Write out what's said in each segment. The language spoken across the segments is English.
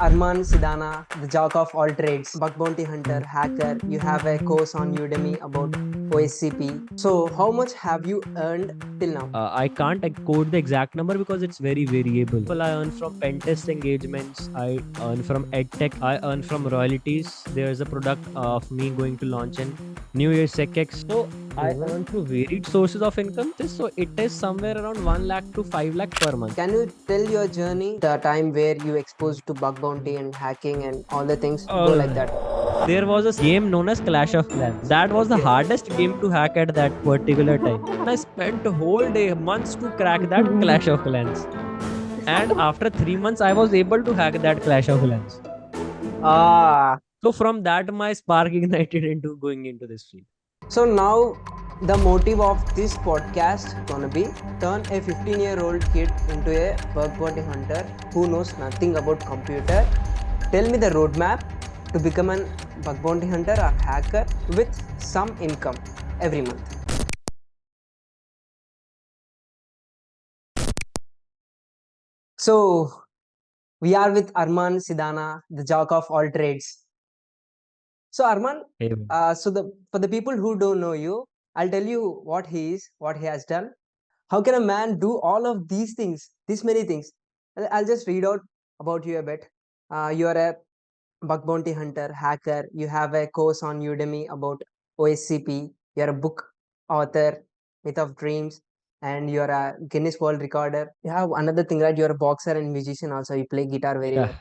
Armaan Sidana, the jack of all trades, bug bounty hunter, hacker. You have a course on Udemy about OSCP. So, how much have you earned till now? I can't quote the exact number because it's very variable. I earn from pen test engagements, I earn from edtech, I earn from royalties. There's a product of me going to launch in New Year's Sec-x. So I earn through varied sources of income. So it is somewhere around 1 lakh to 5 lakh per month. Can you tell your journey, the time where you exposed to bug bounty and hacking and all the things? Go like that. There was a game known as Clash of Clans. That was the hardest game to hack at that particular time. I spent a whole day, months to crack that Clash of Clans. And after 3 months, I was able to hack that Clash of Clans. Ah. So from that, my spark ignited into going into this field. So now the motive of this podcast gonna be turn a 15-year-old kid into a bug bounty hunter who knows nothing about computer. Tell me the roadmap to become a bug bounty hunter or hacker with some income every month. So we are with Armaan Sidana, the jack of all trades. So Armaan, for the people who don't know you, I'll tell you what he is, what he has done. How can a man do all of these things, these many things? I'll just read out about you a bit. You are a bug bounty hunter, hacker. You have a course on Udemy about OSCP. You're a book author, Myth of Dreams, and you're a Guinness World Recorder. You have another thing, right? You're a boxer and musician also. You play guitar very well.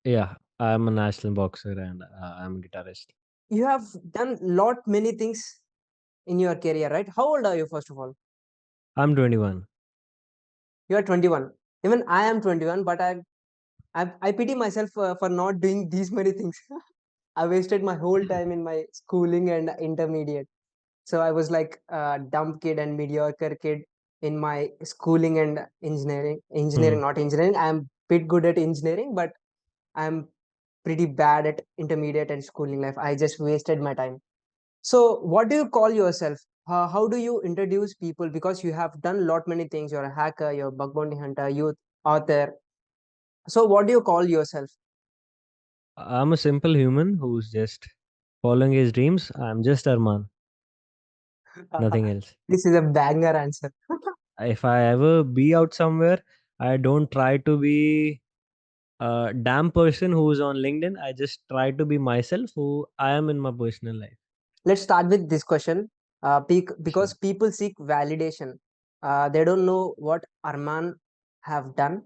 Yeah, I'm a national boxer and I'm a guitarist. You have done lot many things in your career, right? How old are you, first of all? I'm 21. You are 21. Even I am 21, but I pity myself for not doing these many things. I wasted my whole time in my schooling and intermediate. So I was like a dumb kid and mediocre kid in my schooling and engineering. Engineering, not engineering. I'm bit good at engineering, but I'm pretty bad at intermediate and schooling life. I just wasted my time. So what do you call yourself? How do you introduce people? Because you have done lot many things. You're a hacker, you're a bug bounty hunter, youth author. So what do you call yourself? I'm a simple human who's just following his dreams. I'm just Armaan, nothing else. This is a banger answer. If I ever be out somewhere, I don't try to be a damn person who's on LinkedIn. I just try to be myself who I am in my personal life. Let's start with this question. Because Sure. people seek validation. They don't know what Armaan have done.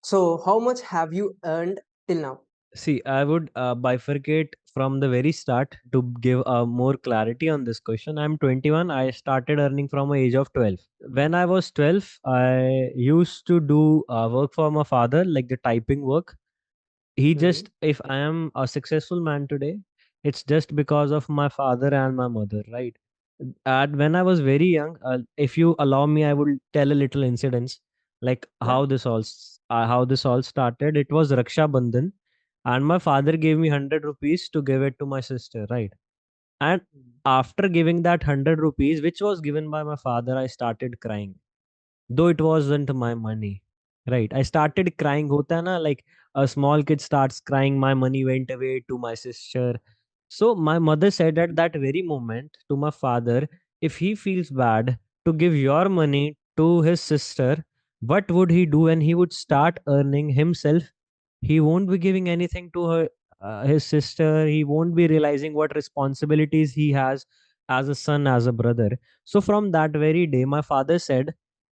So how much have you earned till now? See, I would bifurcate from the very start to give more clarity on this question. I'm 21. I started earning from the age of 12. When I was 12, I used to do work for my father, like the typing work. He just, if I am a successful man today, it's just because of my father and my mother, right? And when I was very young, if you allow me, I would tell a little incidents like Yeah. how this all started. It was Raksha Bandhan, and my father gave me 100 rupees to give it to my sister, right? And after giving that 100 rupees, which was given by my father, I started crying, though it wasn't my money, right? I started crying. Hota hai na, like a small kid starts crying, my money went away to my sister. So my mother said at that very moment to my father, if he feels bad to give your money to his sister, what would he do when he would start earning himself? He won't be giving anything to her, his sister. He won't be realizing what responsibilities he has as a son, as a brother. So from that very day, my father said,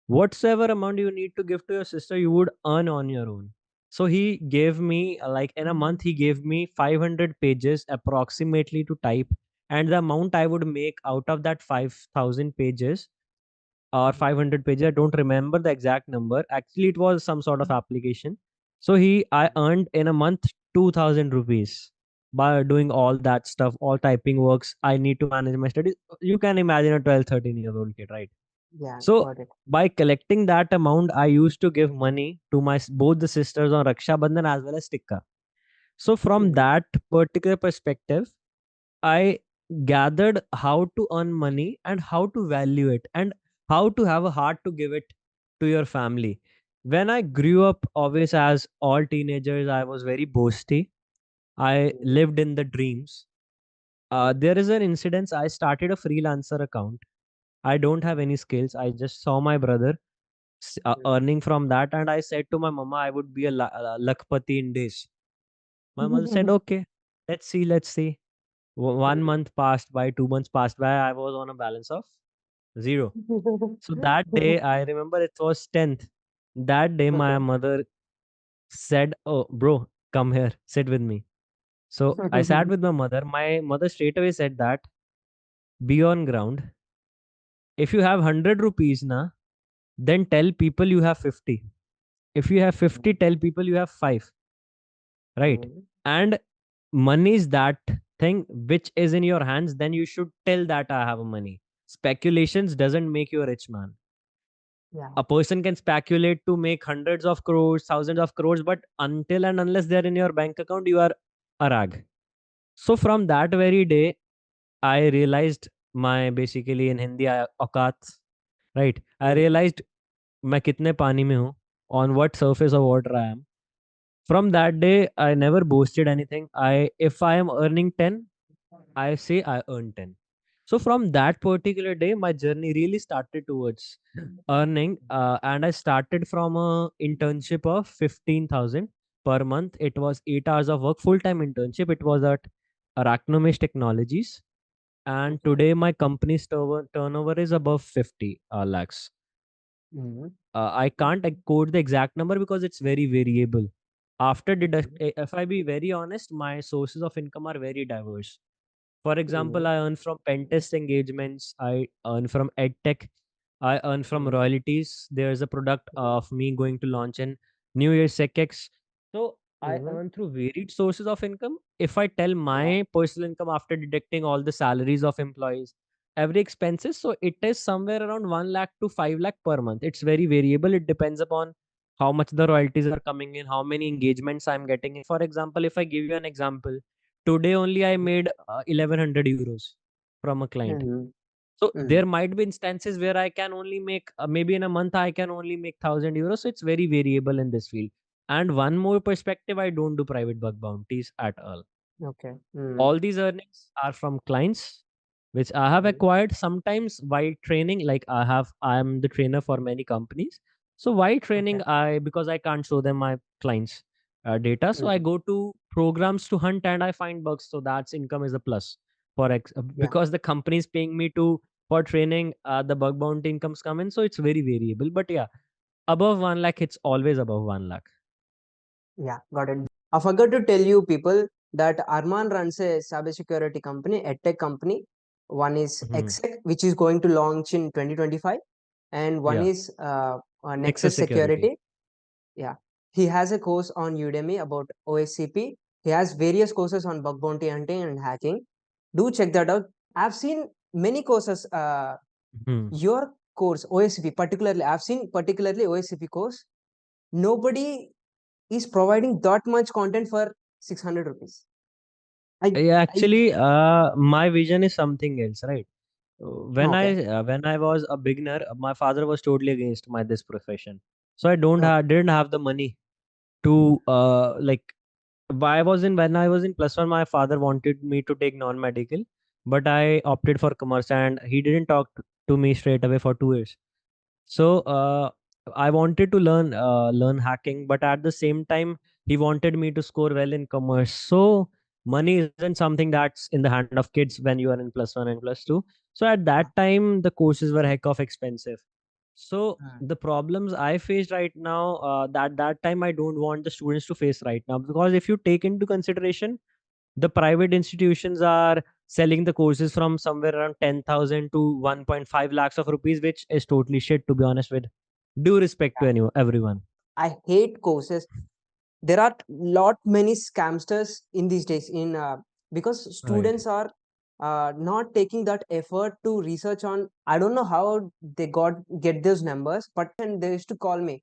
whatsoever amount you need to give to your sister, you would earn on your own. So he gave me, like in a month, he gave me 500 pages approximately to type. And the amount I would make out of that 5,000 pages or 500 pages, I don't remember the exact number. Actually, it was some sort of application. So I earned in a month 2,000 rupees by doing all that stuff, all typing works. I need to manage my studies. You can imagine a 12, 13-year-old kid, right? Yeah, So got it. by collecting that amount, I used to give money to both the sisters on Raksha Bandhan as well as Tikka. So from that particular perspective, I gathered how to earn money and how to value it and how to have a heart to give it to your family. When I grew up, always as all teenagers, I was very boasty. I lived in the dreams. There is an incident. I started a freelancer account. I don't have any skills. I just saw my brother earning from that, and I said to my mama, I would be a lakpati in days. My mother said, okay, let's see. 1 month passed by, 2 months passed by. I was on a balance of zero. So that day, I remember it was 10th. That day, my Okay. mother said, oh, bro, come here, sit with me. So I sat with my mother. My mother straight away said that, be on ground. If you have 100 rupees, na, then tell people you have 50. If you have 50, tell people you have 5. Right? And money is that thing which is in your hands, then you should tell that I have money. Speculations doesn't make you a rich man. Yeah. A person can speculate to make hundreds of crores, thousands of crores, but until and unless they're in your bank account, you are a rag. So from that very day, I realized my basically in Hindi औकात, right? I realized मैं कितने पानी में हूँ, on what surface of water I am. From that day, I never boasted anything. If I am earning 10, I say I earn 10. So from that particular day, my journey really started towards earning, and I started from a internship of 15,000 per month. It was 8 hours of work, full time internship. It was at Arachnomish Technologies, and Okay. today my company's turnover is above 50 lakhs. Mhm. I can't quote the exact number because it's very variable. After deduct, Mhm. if I be very honest, my sources of income are very diverse. For example, Mhm. I earn from pen test engagements, I earn from edtech, I earn from Mhm. royalties. There's a product of me going to launch in New Year Sec-x. So I Mhm. earn through varied sources of income. If I tell Yeah. my personal income after deducting all the salaries of employees, every expenses, so it is somewhere around 1 lakh to 5 lakh per month. It's very variable. It depends upon how much the royalties are coming in, how many engagements I'm getting in. For example, if I give you an example, today only I made 1100 euros from a client. Mhm. So Mhm. there might be instances where I can only make maybe in a month I can only make 1,000 euros. So it's very variable in this field. And one more perspective, I don't do private bug bounties at all. Okay. Mhm. All these earnings are from clients which I have Mhm. acquired sometimes while training. Like I am the trainer for many companies. So while Okay. training, because I can't show them my clients data, so I Mhm. go to programs to hunt and I find bugs. So that's income is a plus Yeah. because the company is paying me to for training. The bug bounty incomes come in, so it's very variable. But yeah, above 1 lakh, it's always above 1 lakh. Yeah. Got it. I forgot to tell you people that Armaan runs a cybersecurity company, a tech company. One is Hmm. Exec, which is going to launch in 2025, and one Yeah, is Nexus Nexus Security. Security. Yeah. He has a course on Udemy about OSCP. He has various courses on bug bounty hunting and hacking. Do check that out. I've seen many courses. Hmm. Your course, OSCP, particularly, I've seen particularly OSCP course. Nobody is providing that much content for 600 rupees. Yeah, I actually, my vision is something else, right? Okay. When I was a beginner, my father was totally against my this profession, so I don't Okay. have didn't have the money to like. Why was in when I was in plus one, my father wanted me to take non-medical, but I opted for commerce, and he didn't talk to me straight away for 2 years. So I wanted to learn hacking, but at the same time, he wanted me to score well in commerce. So money isn't something that's in the hand of kids when you are in plus one and plus two. So at Yeah. that time, the courses were heck of expensive. So Mm. the problems I faced right now, that time I don't want the students to face right now, because if you take into consideration, the private institutions are selling the courses from somewhere around 10,000 to 1.5 lakhs of rupees, which is totally shit, to be honest with. Due respect to everyone. I hate courses. There are lot many scamsters in these days in because Right. students are not taking that effort to research on. I don't know how they get those numbers, but and they used to call me,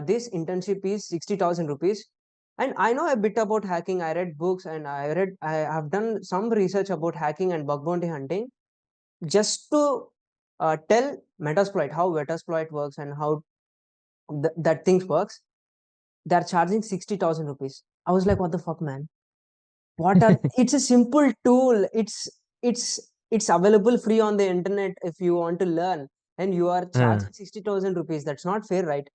this internship is 60,000 rupees, and I know a bit about hacking. I read books and I have done some research about hacking and bug bounty hunting just to tell Metasploit how Metasploit works and how that things works, they're charging 60,000 rupees. I was like, what the fuck, man? What are, it's a simple tool. It's available free on the internet if you want to learn, and you are Uh, charging 60,000 rupees. That's not fair, right?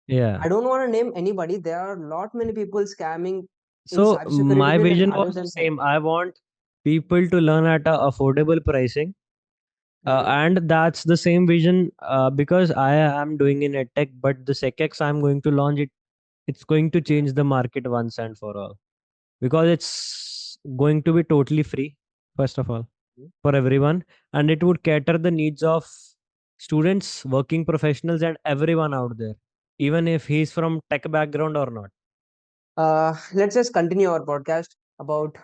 yeah. I don't want to name anybody. There are a lot many people scamming in So cybersecurity my field and vision other was the than that. same. I want people to learn at a affordable pricing. Mhm. And that's the same vision because I am doing in edtech, but the SecX I'm going to launch it. It's going to Mhm. change the market once and for all because it's going to be totally free, first of all, for everyone, and it would cater the needs of students, working professionals, and everyone out there, even if he's from tech background or not. Let's just continue our podcast about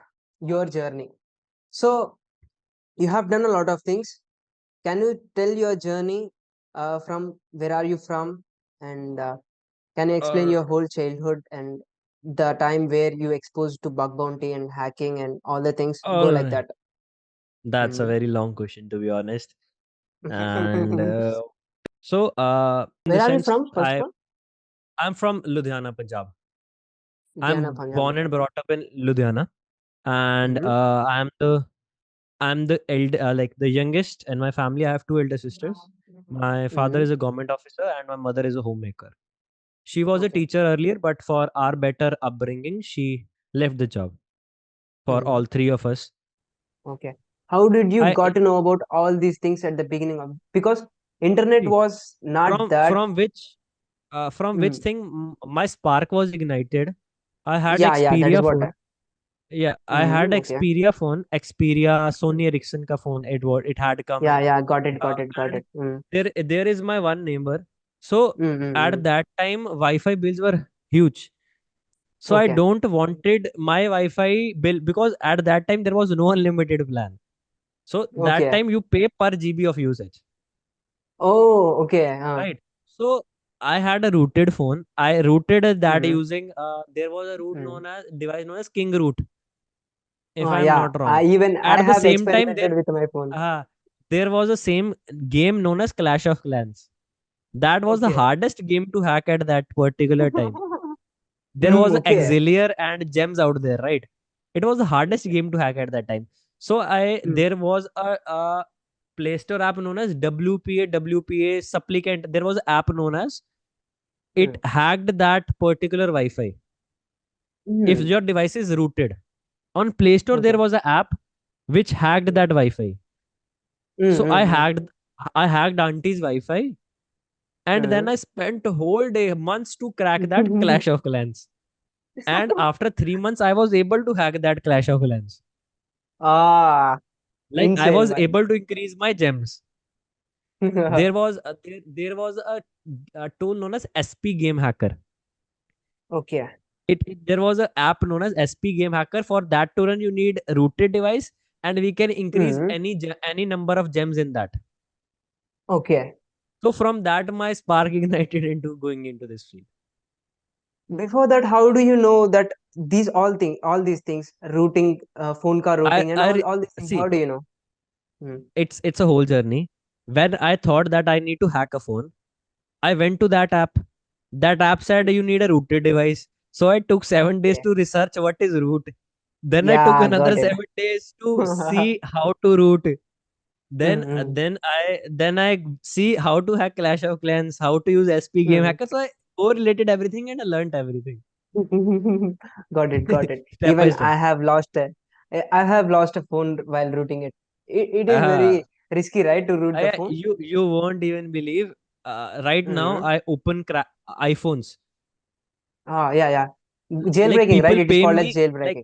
your journey. So you have done a lot of things. Can you tell your journey from where are you from, and can you explain Uh, your whole childhood and the time where you exposed to bug bounty and hacking and all the things? Go like all that. That's a Mhm. very long question, to be honest. And in the Where are you sense, from, first of all? I'm from Ludhiana, Punjab. Ludhiana, I'm Punjab. born and brought up in Ludhiana, and Mhm. I'm the like the youngest in my family. I have two elder sisters. My father Mhm. is a government officer, and my mother is a homemaker. She was a Okay. teacher earlier, but for our better upbringing, she left the job for Mhm. all three of us. Okay. How did you I got to know about all these things at the beginning of, because internet see was not from that. from which from which Mm. thing my spark was ignited. I had Yeah, that is Xperia what. phone. Yeah, I had Mm, okay. Xperia phone, Xperia Mm. Sony Ericsson ka phone. It had come in, Yeah, got it, got it, got and it. Mm. there is my one neighbor. So Mm, mm, at mm. that time, Wi-Fi bills were huge. So I Okay. don't wanted my Wi-Fi bill because at that time there was no unlimited plan. So that Okay. time you pay per GB of usage, Oh, okay. right? So I had a rooted phone. I rooted that Mm, using there was a root mm. known as device known as King Root, if I'm Yeah, not wrong. I At the have same time, experimented with my phone. uh, there was a same game known as Clash of Clans. That was the Okay. hardest game to hack at that particular time. There Mm, was okay. Auxiliar and Gems out there, right? It was the hardest game to hack at that time. So Mm, there was a Play Store app known as WPA Supplicant. There was an app known as it mm, hacked that particular Wi-Fi. If mm. your device is rooted on Play Store, there Okay. was an app which hacked that Wi-Fi. So Mm, I hacked auntie's Wi-Fi, and then mm, I spent a whole day, months to crack that mm. Clash of Clans. And after 3 months, I was able to hack that Clash of Clans. Ah, Like I insane, was man. able to increase my gems. There was a tool known as SP Game Hacker. Okay. There was an app known as SP Game Hacker. For that to run, you need rooted device, and we can increase Mm, any number of gems in that. okay. So from that, my spark ignited into going into this field. Before that, how do you know that all these things, routing, phone car routing, and all these things? How See. do you know? Mm, It's a whole journey. When I thought that I need to hack a phone, I went to that app. That app said you need a rooted device. So I took 7 days okay. to research what is root. Then I took Yeah, another got it. 7 days to see how to root. Then Mm, then I see how to hack Clash of Clans, how to use SP Game mm, Hacker. So I correlated everything and I learned everything mm. Got it, got it. step by Even step. I have lost a phone while routing it. It is Uh, very risky, right, to root the phone? you won't even believe. Right now Mm. I open iPhones. Yeah. Like Jailbreaking, right? people It is pay called as me like jailbreaking.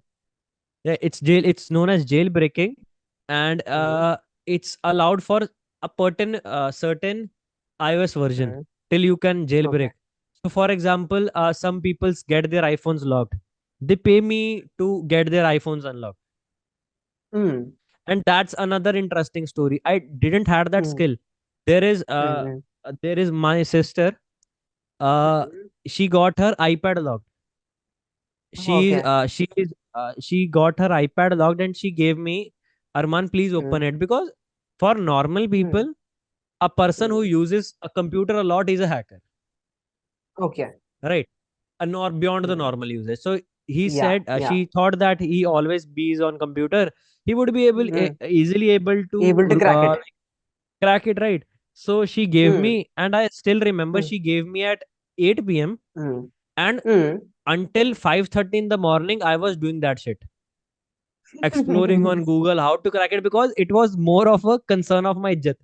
yeah, it's known as jailbreaking, and Mm, it's allowed for a certain iOS version mm. till you can Okay. jailbreak. So for example, some people get their iPhones locked. They pay me to get their iPhones unlocked, Mm, and that's another interesting story. I didn't have that mm, skill. there is uh mm, there is my sister. uh mm. she got her iPad locked. Okay. She got her iPad locked and she gave me, Arman, please Mm, open it, because for normal mm, people, a person who mm. uses a computer a lot is a hacker. Okay. right? Nor beyond the Mm. normal usage. So he Yeah. said Yeah. she thought that he always bees on computer. He would be Mm. easily able Able to to crack it. crack it, right? So she gave Mm. me, and I still remember Mm. she gave me at 8 p.m. Mm. and Mm. until 5:30 in the morning, I was doing that shit, exploring on Google how to crack it because it was more of a concern of my jet.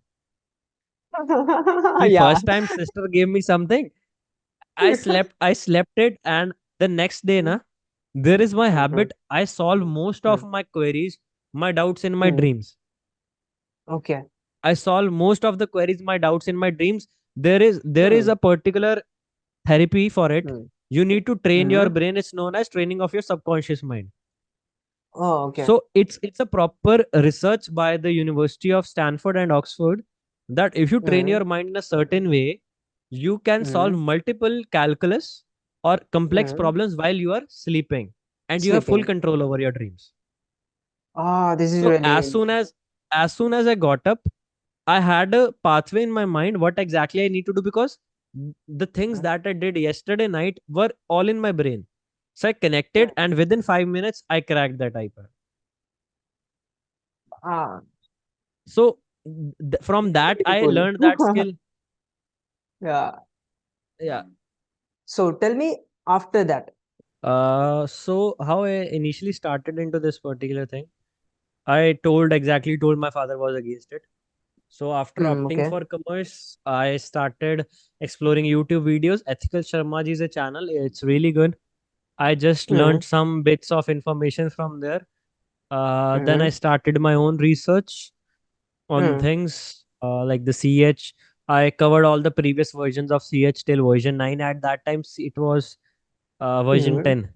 The Yeah. first time sister gave me something, I slept it, and the next day, na, there is my Mhm. habit. I solve most of Mm. my queries, my doubts in my Mm. dreams. Okay. I solve most of the queries, my doubts in my dreams. There is Mm. a particular therapy for it. Mm. You need to train your Mm. brain. It's known as training of your subconscious mind. Oh, okay. So it's a proper research by the University of Stanford and Oxford that if you train Mm. your mind in a certain way, you can solve Mm. multiple calculus or complex Mm. problems while you are sleeping, and you have full Sleeping. control over your dreams. Ah, this is So really. as soon as I got up, I had a pathway in my mind what exactly I need to do because the things Mm. that I did yesterday night were all in my brain. So I connected, Mm. and within 5 minutes, I cracked that iPad. Ah, So from this is that, really I cool. learned that skill. Yeah. Yeah. So tell me after that. So how I initially started into this particular thing, I told my father was against it. So after Mm, opting okay. for commerce, I started exploring YouTube videos. Ethical Sharma ji is a channel. It's really good. I just learned Mm. some bits of information from there. Then I Mm. started my own research on Mm. things like the CH. I covered all the previous versions of CH till version 9. At that time, it was version Mm. 10,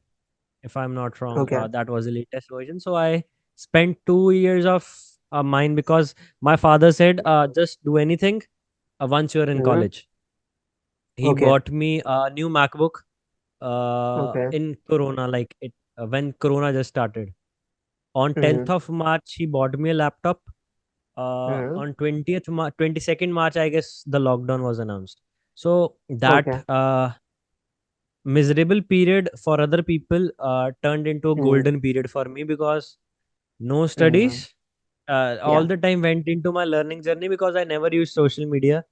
if I'm not wrong. Okay. That was the latest version. So I spent 2 years of mine because my father said, just do anything once you're in Mm. college. He Okay. bought me a new MacBook Okay. in Corona, like it when Corona just started. On 10th Mm. of March, he bought me a laptop. Mm. On 22nd March, I guess the lockdown was announced. So Okay. that miserable period for other people turned into a Mm. golden period for me because no Mm. studies. All Yeah. the time went into my learning journey because I never used social media.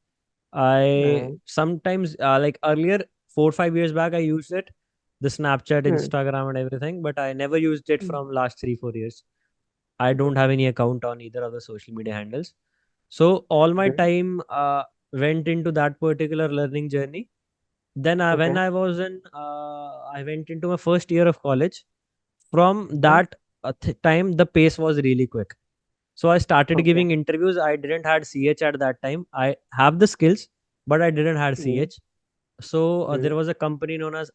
I Mm. sometimes, like earlier, 4 or 5 years back, I used it, the Snapchat, Mm. Instagram, and everything, but I never used it Mm. from last 3 4 years. I don't have any account on either of the social media handles. So all my Mm. time went into that particular learning journey. Then when Okay. I went into my first year of college. From Okay. that time, the pace was really quick. So I started Okay. giving interviews. I didn't had CH at that time. I have the skills, but I didn't had Mm. CH. So Mm. there was a company known as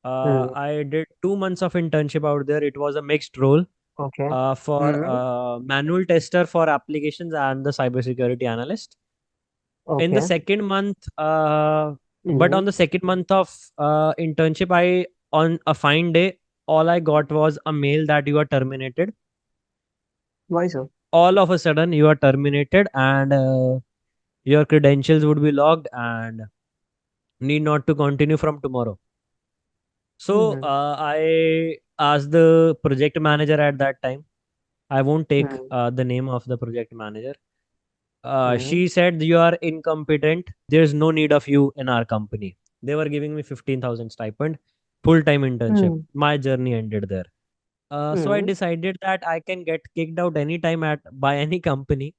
Mm. I did 2 months of internship out there. It was a mixed role Okay. for Mm. manual tester for applications and the cybersecurity analyst. In the Okay. second month, but Mm. on the second month of internship, I on a fine day, all I got was a mail that you are terminated. Why so? All of a sudden, you are terminated, and your credentials would be logged and need not to continue from tomorrow. So Mm. I asked the project manager at that time. I won't take Mm. the name of the project manager. Mm. She said, you are incompetent. There's no need of you in our company. They were giving me 15,000 stipend, full time internship. Mm. My journey ended there. So I Mm. decided that I can get kicked out anytime at by any company.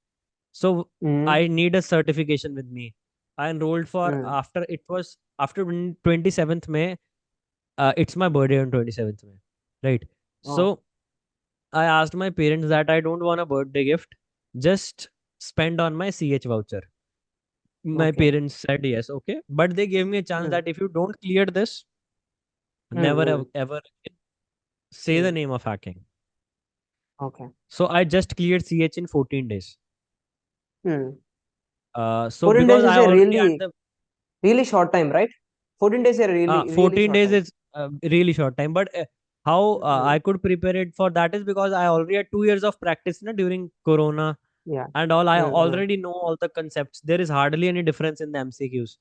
So Mm. I need a certification with me. I enrolled for Mm. after it was after 27th May. It's my birthday on 27th May, right? Oh. So I asked my parents that I don't want a birthday gift, just spend on my CH voucher. My Okay. parents said yes, okay, but they gave me a chance Mm. that if you don't clear this, never Mm. ever say the Mm. name of hacking. Okay. So I just cleared CH in 14 days. Mm. So 14 because days is I a already had really, the really short time, right? 14 days is a really, really 14 short days time. is really short time, but how Mm. I could prepare it for that is because I already had 2 years of practice, during Corona Yeah. and all. I Mm. Mm. already know all the concepts. There is hardly any difference in the MCQs.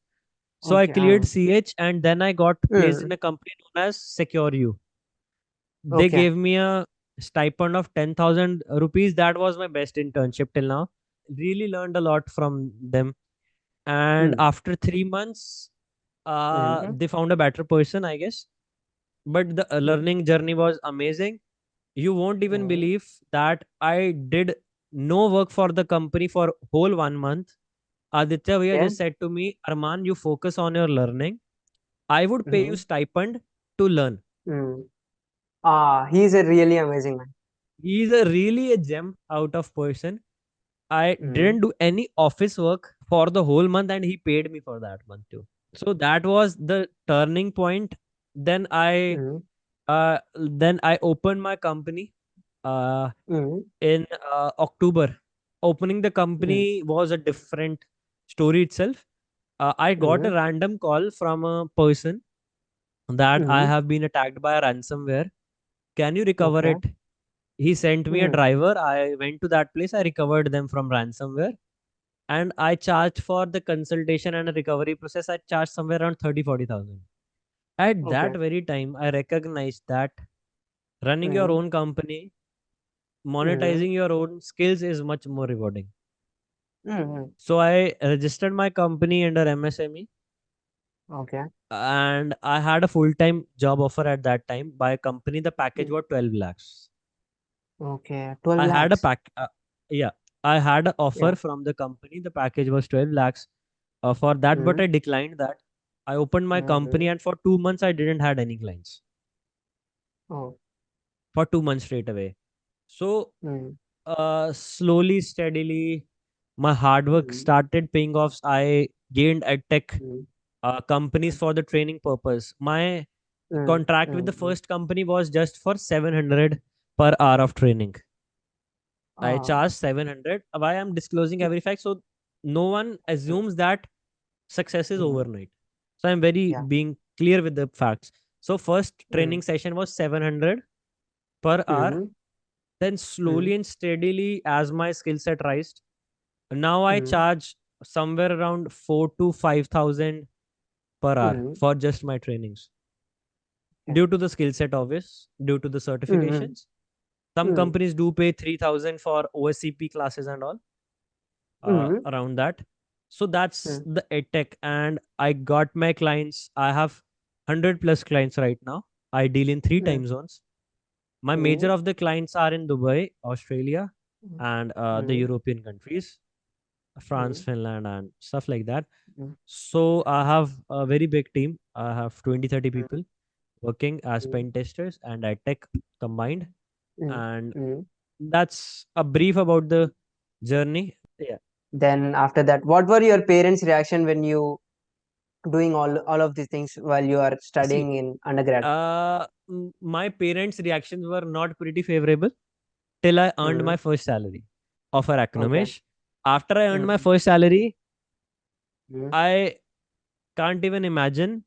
So I Okay. cleared CH and then I got placed in Mm. a company known as SecureU. They Okay. gave me a stipend of 10,000 rupees. That was my best internship till now. Really learned a lot from them. And Mm. after 3 months, Mm. they found a better person, I guess. But the Mm. learning journey was amazing. You won't even Mm. believe that I did no work for the company for whole 1 month. Aditya Bhaiya Okay. just said to me, Armaan, you focus on your learning. I would pay you Mm. stipend to learn. Mm. He's a really amazing man. He's a really a gem out of person. I Mm. didn't do any office work for the whole month and he paid me for that month too. So that was the turning point. Then I Mm. then I opened my company uh Mm. in October. Opening the Mm. company was a different story itself. I got a Mm. random call from a person that I Mm. have been attacked by a ransomware. Can you recover Okay. it? He sent me a Mm. driver. I went to that place. I recovered them from ransomware and I charged for the consultation and a recovery process. I charged somewhere around 30-40,000. At that Okay. very time, I recognized that running your Mm. own company, Mm. monetizing your own skills is much more rewarding. Mm. So I registered my company under MSME Okay. and I had a full-time job offer at that time by a company. The package Mm. was 12 lakhs. Okay. 12 I had a lakhs. yeah, I had an Yeah. offer from the company. The package was 12 lakhs for that, but Mm. I declined that. I opened my Mm. company and for 2 months I didn't had any clients Oh. for 2 months straight away. So Mm. slowly, steadily, my hard work Mm. started paying off. I gained edtech Mm. companies for the training purpose. My Mm. contract with the Mm. first company was just for 700 per hour of training. I Ah. charged 700. Why I'm disclosing every fact? So no one Mm. assumes that success is Mm. overnight. So I'm very Yeah. being clear with the facts. So first Mm. training session was 700 per hour. Mm. Then Mm. slowly and steadily, as my skill set rised, now I Mm. charge somewhere around 4 to 5,000 per hour Mm. for just my trainings. Okay. Due to the skill set, obvious, due to the Mm. certifications. Some Mm. companies do pay 3,000 for OSCP classes and all Mm. around that. So that's Mm. the edtech, and I got my clients. I have 100 plus clients right now. I deal in three Mm. time zones. My major Mm. of the clients are in Dubai, Australia, and the Mm. European countries, France, Mm. Finland, and stuff like that. Mm. So I have a very big team. I have 20-30 Mm. people working as Mm. pen testers and edtech combined. Mm. And Mm. that's a brief about the journey. Yeah. Then after that, what were your parents' reaction when you doing all of these things while you are See, studying in undergrad? my parents' reactions were not pretty favorable till I earned my Mm. first salary of our Okay. economish. After I earned my Mm. first salary, Mm. I can't even imagine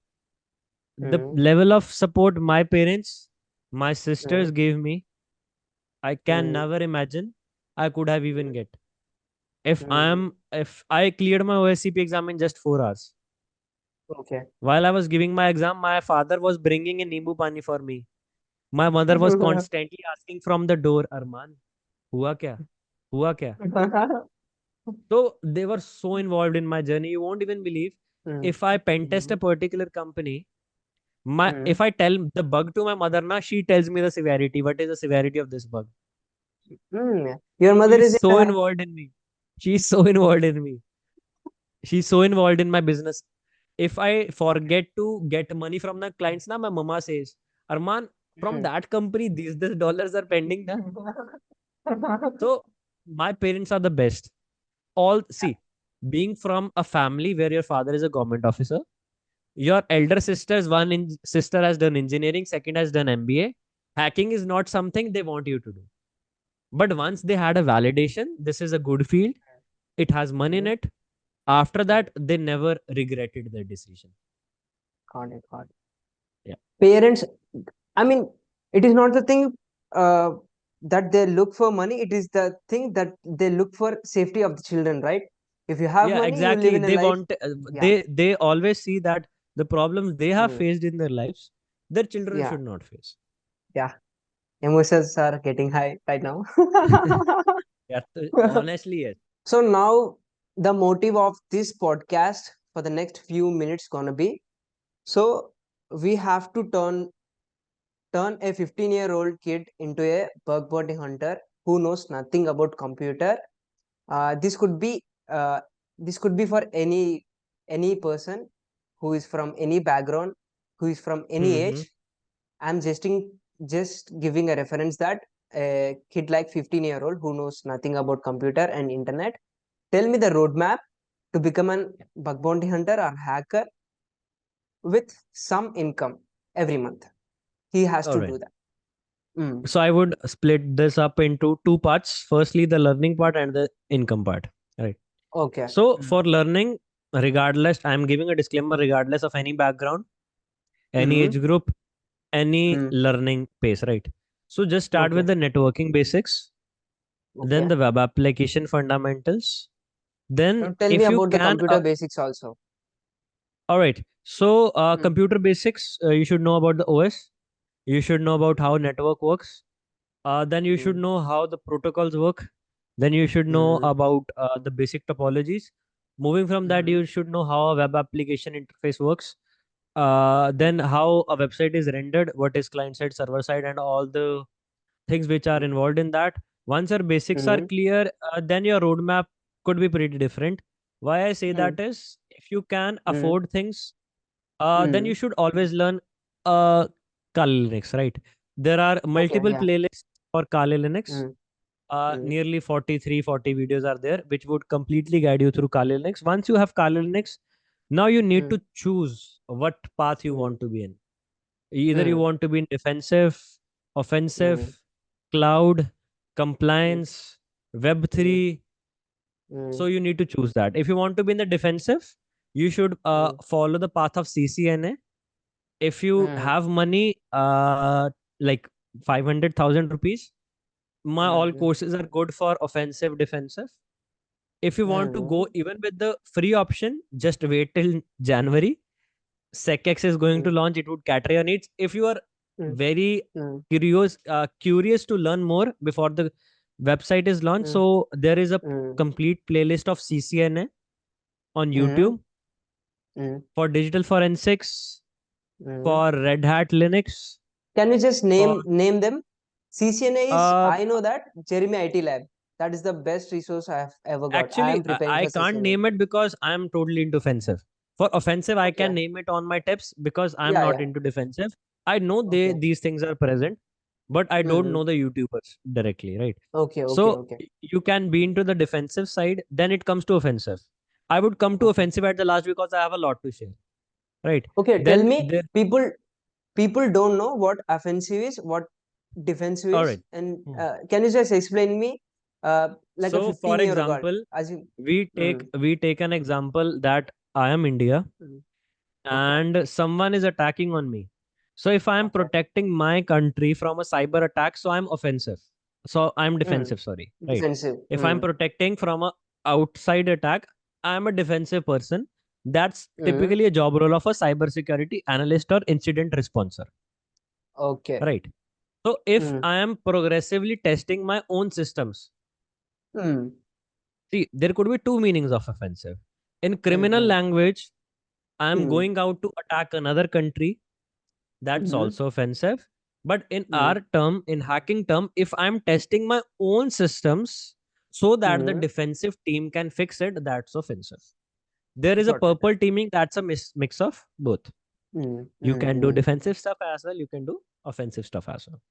the Mm. level of support my parents, my sisters Mm. gave me. I can Mm. never imagine I could have even Mm. get. If Mm. I cleared my OSCP exam in just 4 hours. Okay. While I was giving my exam, my father was bringing in Nimbu Pani for me. My mother was constantly asking from the door, Armaan, hua kya? Hua kya? So they were so involved in my journey. You won't even believe Mm. if I pen test a Mm. particular company, my Mm. if I tell the bug to my mother, na, she tells me the severity. What is the severity of this bug? Mm. Your mother She's is so in involved in me. She's so involved in me. She's so involved in my business. If I okay. forget to get money from the clients, na, my mama says, Armaan, from Mm. that company, these dollars are pending. Na? So my parents are the best. All see, being from a family where your father is a government officer, your elder sister's sister has done engineering, second has done MBA. Hacking is not something they want you to do. But once they had a validation, this is a good field, it has money in Mm. it. After Mm. that, they never regretted their decision. Got it. Got it. Yeah. Parents, I mean, it is not the thing uh, that they look for money. It is the thing that they look for safety of the children, right? If you have Yeah, money, you live exactly. in a They life. want Yeah. they always see that the problems they have Mm, faced in their lives, their children yeah. should not face. Yeah. Emotions are getting high right now. Yeah, honestly, yes. So now the motive of this podcast for the next few minutes gonna be, so we have to turn a 15-year-old kid into a bug bounty hunter who knows nothing about computer. uh, this could be uh, this could be for any person who is from any background, who is from any age. Mm-hmm. I'm just giving a reference that a kid like 15-year-old who knows nothing about computer and internet, tell me the roadmap to become an bug bounty hunter or hacker with some income every month. He has All to right. do that. Mm. So I would split this up into two parts. Firstly, the learning part and the income part. Right. Okay. So Mm. for learning, regardless, I'm giving a disclaimer regardless of any background, any Mm. age group, any Mm. learning pace, right? So just start with Okay. the networking basics, then Okay. the web application fundamentals. Then, Now tell me if you about the can, computer basics also. all right. So, Mm. computer basics, you should know about the OS. You should know about how network works. Then you should Mm. know how the protocols work. Then you should know Mm. about the basic topologies. Moving from that, Mm. you should know how a web application interface works. Mm. Then how a website is rendered, what is client side, server side, and all the things which are involved in that. Once your basics are Mm. clear, then your roadmap could be pretty different. Why I say Mm. that is, if you can Mm. afford things, then you Mm. should always learn uh, Kali Linux, right? There are Okay. multiple Yeah. playlists for Kali Linux. Mm. Mm. Nearly 43, 40 videos are there, which would completely guide you through Kali Linux. Once you have Kali Linux, now you need Mm. to choose what path you Mm. want to be in. Either you Mm. want to be in defensive, Mm. offensive, cloud, Mm. compliance, Mm. Web3. So Mm. you need to choose that. If you want to be in the defensive, you should Mm. follow the path of CCNA. If you Mm. have money, like 500,000 rupees, my all Mm. courses are good for offensive, defensive. If you want to go Mm. even with the free option, just wait till January. SecX is going to Mm. launch. It would cater your needs. If you are Mm. very Mm. curious to learn more before the website is launched, Mm. so there is a Mm. complete playlist of CCNA on Mm. YouTube Mm. for digital forensics, Mm. for Red Hat Linux, Can you just for name them? CCNA is, uh I know that Jeremy IT Lab. That is the best resource I have ever got. I actually am preparing I for can't CCNA. name it because I'm totally into offensive. For offensive, I can Okay. name it on my tips because I'm Yeah. not Yeah. into defensive. I know Okay. these things are present, but I don't Mm. know the YouTubers directly, right? Okay. Okay. So Okay. you can be into the defensive side, then it comes to offensive. I would come to Okay. offensive at the last because I have a lot to share, right? Okay. Tell Then me, there, people don't know what offensive is, what defensive all is, right. and Hmm. can you just explain me, like a So for 15-year-old girl, example, as you. we take Mm. we take an example that I am India Mm. Okay. and someone is attacking on me. So if I am Okay. protecting my country from a cyber attack, so I'm offensive. So I'm Mm. defensive, sorry, right? Defensive. If I'm Mm. protecting from a outside attack, I'm a defensive person. That's Mm. typically a job role of a cybersecurity analyst or incident responser, Okay. right? So if Mm. I am progressively testing my own systems, Mm. see, there could be two meanings of offensive. In criminal Mm. language, I am Mm. going out to attack another country. That's Mm. also offensive. But in Mm. our term, in hacking term, if I'm testing my own systems so that the Mm. defensive team can fix it, that's offensive. There is a Got it. purple teaming, that's a mix of both. Mm. You Mm. can do Mm. defensive stuff as well, you can do offensive stuff as well.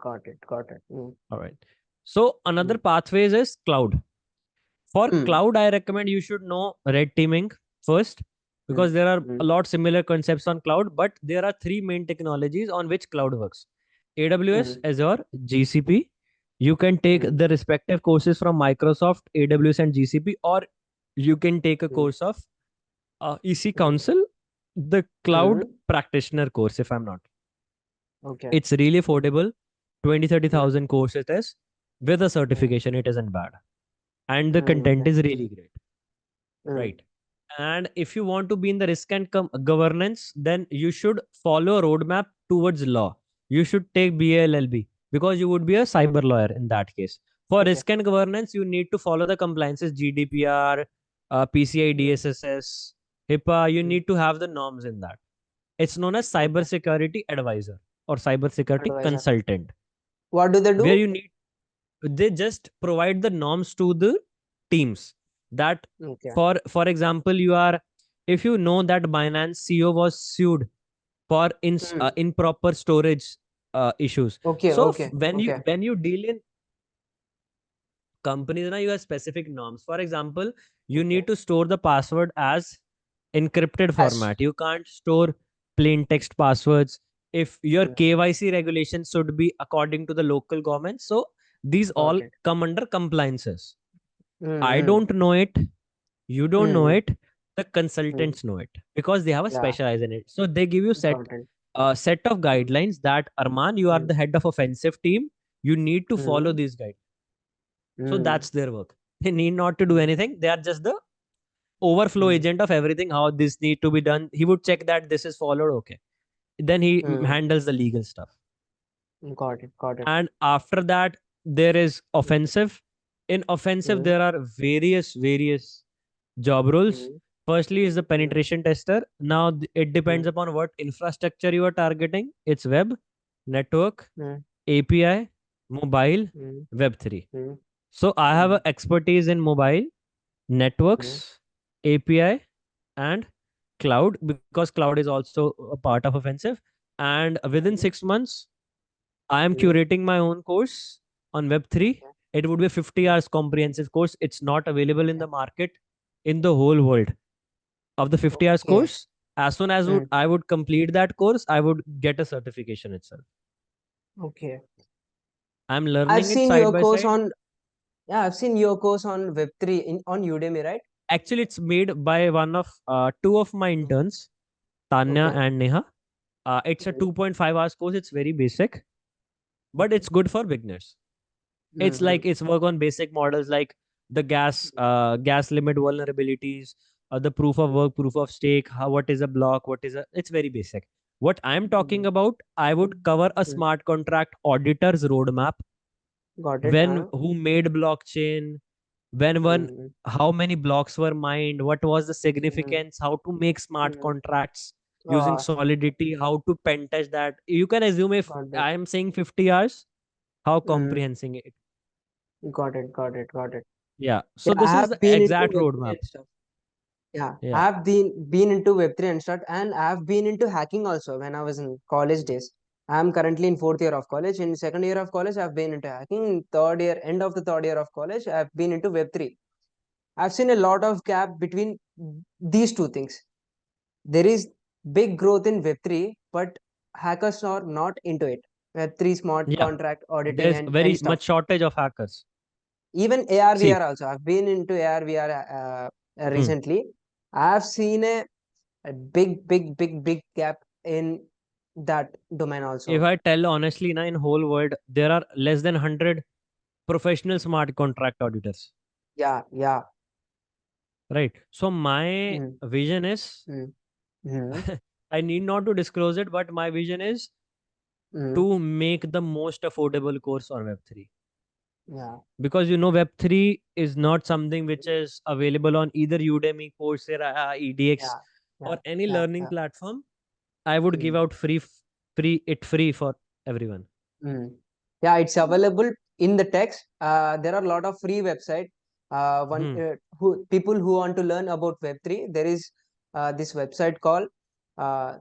Got it. Got it. Mm. All right. So another Mm. pathways is cloud. For Mm. cloud, I recommend you should know red teaming first Mm. because there are a Mm. lot similar concepts on cloud, but there are three main technologies on which cloud works: AWS, Mm. Azure, GCP. You can take Mm. the respective courses from Microsoft, AWS, and GCP, or you can take a Mm. course of EC Mm. Council, the cloud Mm. practitioner course, if I'm not. Okay. It's really affordable. 20, thirty Mm. thousand course it is. With a Mm. certification, it isn't bad. And the Mm. content Okay. is really great. right? And if you want to be in the risk and governance, then you should follow a roadmap towards law. You should take BALLB because you would be a cyber lawyer in that case. For Okay. risk and governance, you need to follow the compliances GDPR, PCI DSSS, HIPAA. You need to have the norms in that. It's known as Okay. cybersecurity advisor or cybersecurity Advisor. consultant, What do they where do? you need they just provide the norms to the teams. That Okay. for example, you are if you know that Binance CEO was sued for Hmm. improper storage issues. Okay. So Okay. when you Okay. deal in companies now, you have specific norms. For example, you Okay. need to store the password as encrypted Hash. format. You can't store plain text passwords. If your Hmm. KYC regulations should be according to the local government, so these Got all it. come under compliances. I Hmm. don't know it, you don't know Hmm. it, the Hmm. consultants know it because they have a Yeah. specialize in it. So they give you Got it. set of Hmm. guidelines that Armaan, you are Hmm. the head of offensive team. You need to follow Hmm. these guidelines. So Hmm. that's their work. They need not to do Hmm. anything. They are just the overflow Hmm. agent of everything. How this need to be done. He would check that this is followed. Okay. Then he Hmm. handles the legal stuff. Got it. Got it. And after that, there is offensive. In offensive, Hmm. there are various job roles. Hmm. Firstly is the Hmm. penetration tester. Now it depends Hmm. upon what infrastructure you are targeting. It's web, network, Hmm. API, mobile, Hmm. Web3. Hmm. So I have Hmm. a expertise in mobile, Hmm. networks, API, and cloud, because cloud is also a part of offensive. And within Hmm. 6 months, I am Hmm. curating my own course on Web3. Okay. It would be a 50 Hmm. hours comprehensive course. It's not available in Okay. the market in the whole world. Of the 50 hours Okay. course, as soon as Hmm. I would complete that course, I would get a certification itself. Okay. I'm I've learning it seen side your by course side. on Yeah, I've seen your course on Web3 on Udemy, right? Actually, it's made by two of my Hmm. interns, Tanya Okay. and Neha. It's a Hmm. 2.5 hours course. It's very basic, but Okay. it's good for beginners. It's Hmm. like it's work on basic models like the gas limit vulnerabilities, the proof of Hmm. work, proof of stake, what is a block, it's very basic. What I'm Hmm. talking about, I would cover a Hmm. smart contract auditor's roadmap. Got it. When who made blockchain, when one Hmm. how many blocks were mined, what was the Hmm. significance, how to make smart Hmm. contracts using Ah, solidity, how to pen test that. You can assume if got it. I am saying 50 hours, how Hmm. comprehensive it. Got it. Got it. Got it. Yeah. Yeah, So I this is have the been into exact Web3 roadmap. and stuff. Yeah, I Yeah. have been into Web3 and stuff, and I have been into hacking also when I was in college days. I am currently in fourth year of college. In second year of college, I've been into hacking. In third year, end of the third year of college, I've been into Web3. I've seen a lot of gap between these two things. There is big growth in Web3, but hackers are not into it. Web3 smart Yeah. contract auditing There's and very stuff. much shortage of hackers. Even See. ARVR also. I've been into ARVR Hmm. recently. I've seen a big gap in that domain If also. I tell honestly, na, in whole world, there are less than 100 professional smart contract auditors. Yeah, yeah. Right. So my Mm, vision is, mm, mm, I need not to disclose it, but my vision is mm, to make the most affordable course on Web3. yeah, Because Web3 is not something which is available on either Udemy, Coursera, EDX, yeah, yeah, or any yeah, learning yeah. platform. I would give Mm, out free for everyone. mm. Yeah, it's available in the text. There are a lot of free website. One Hmm. who people who want to learn about Web3, there is this website called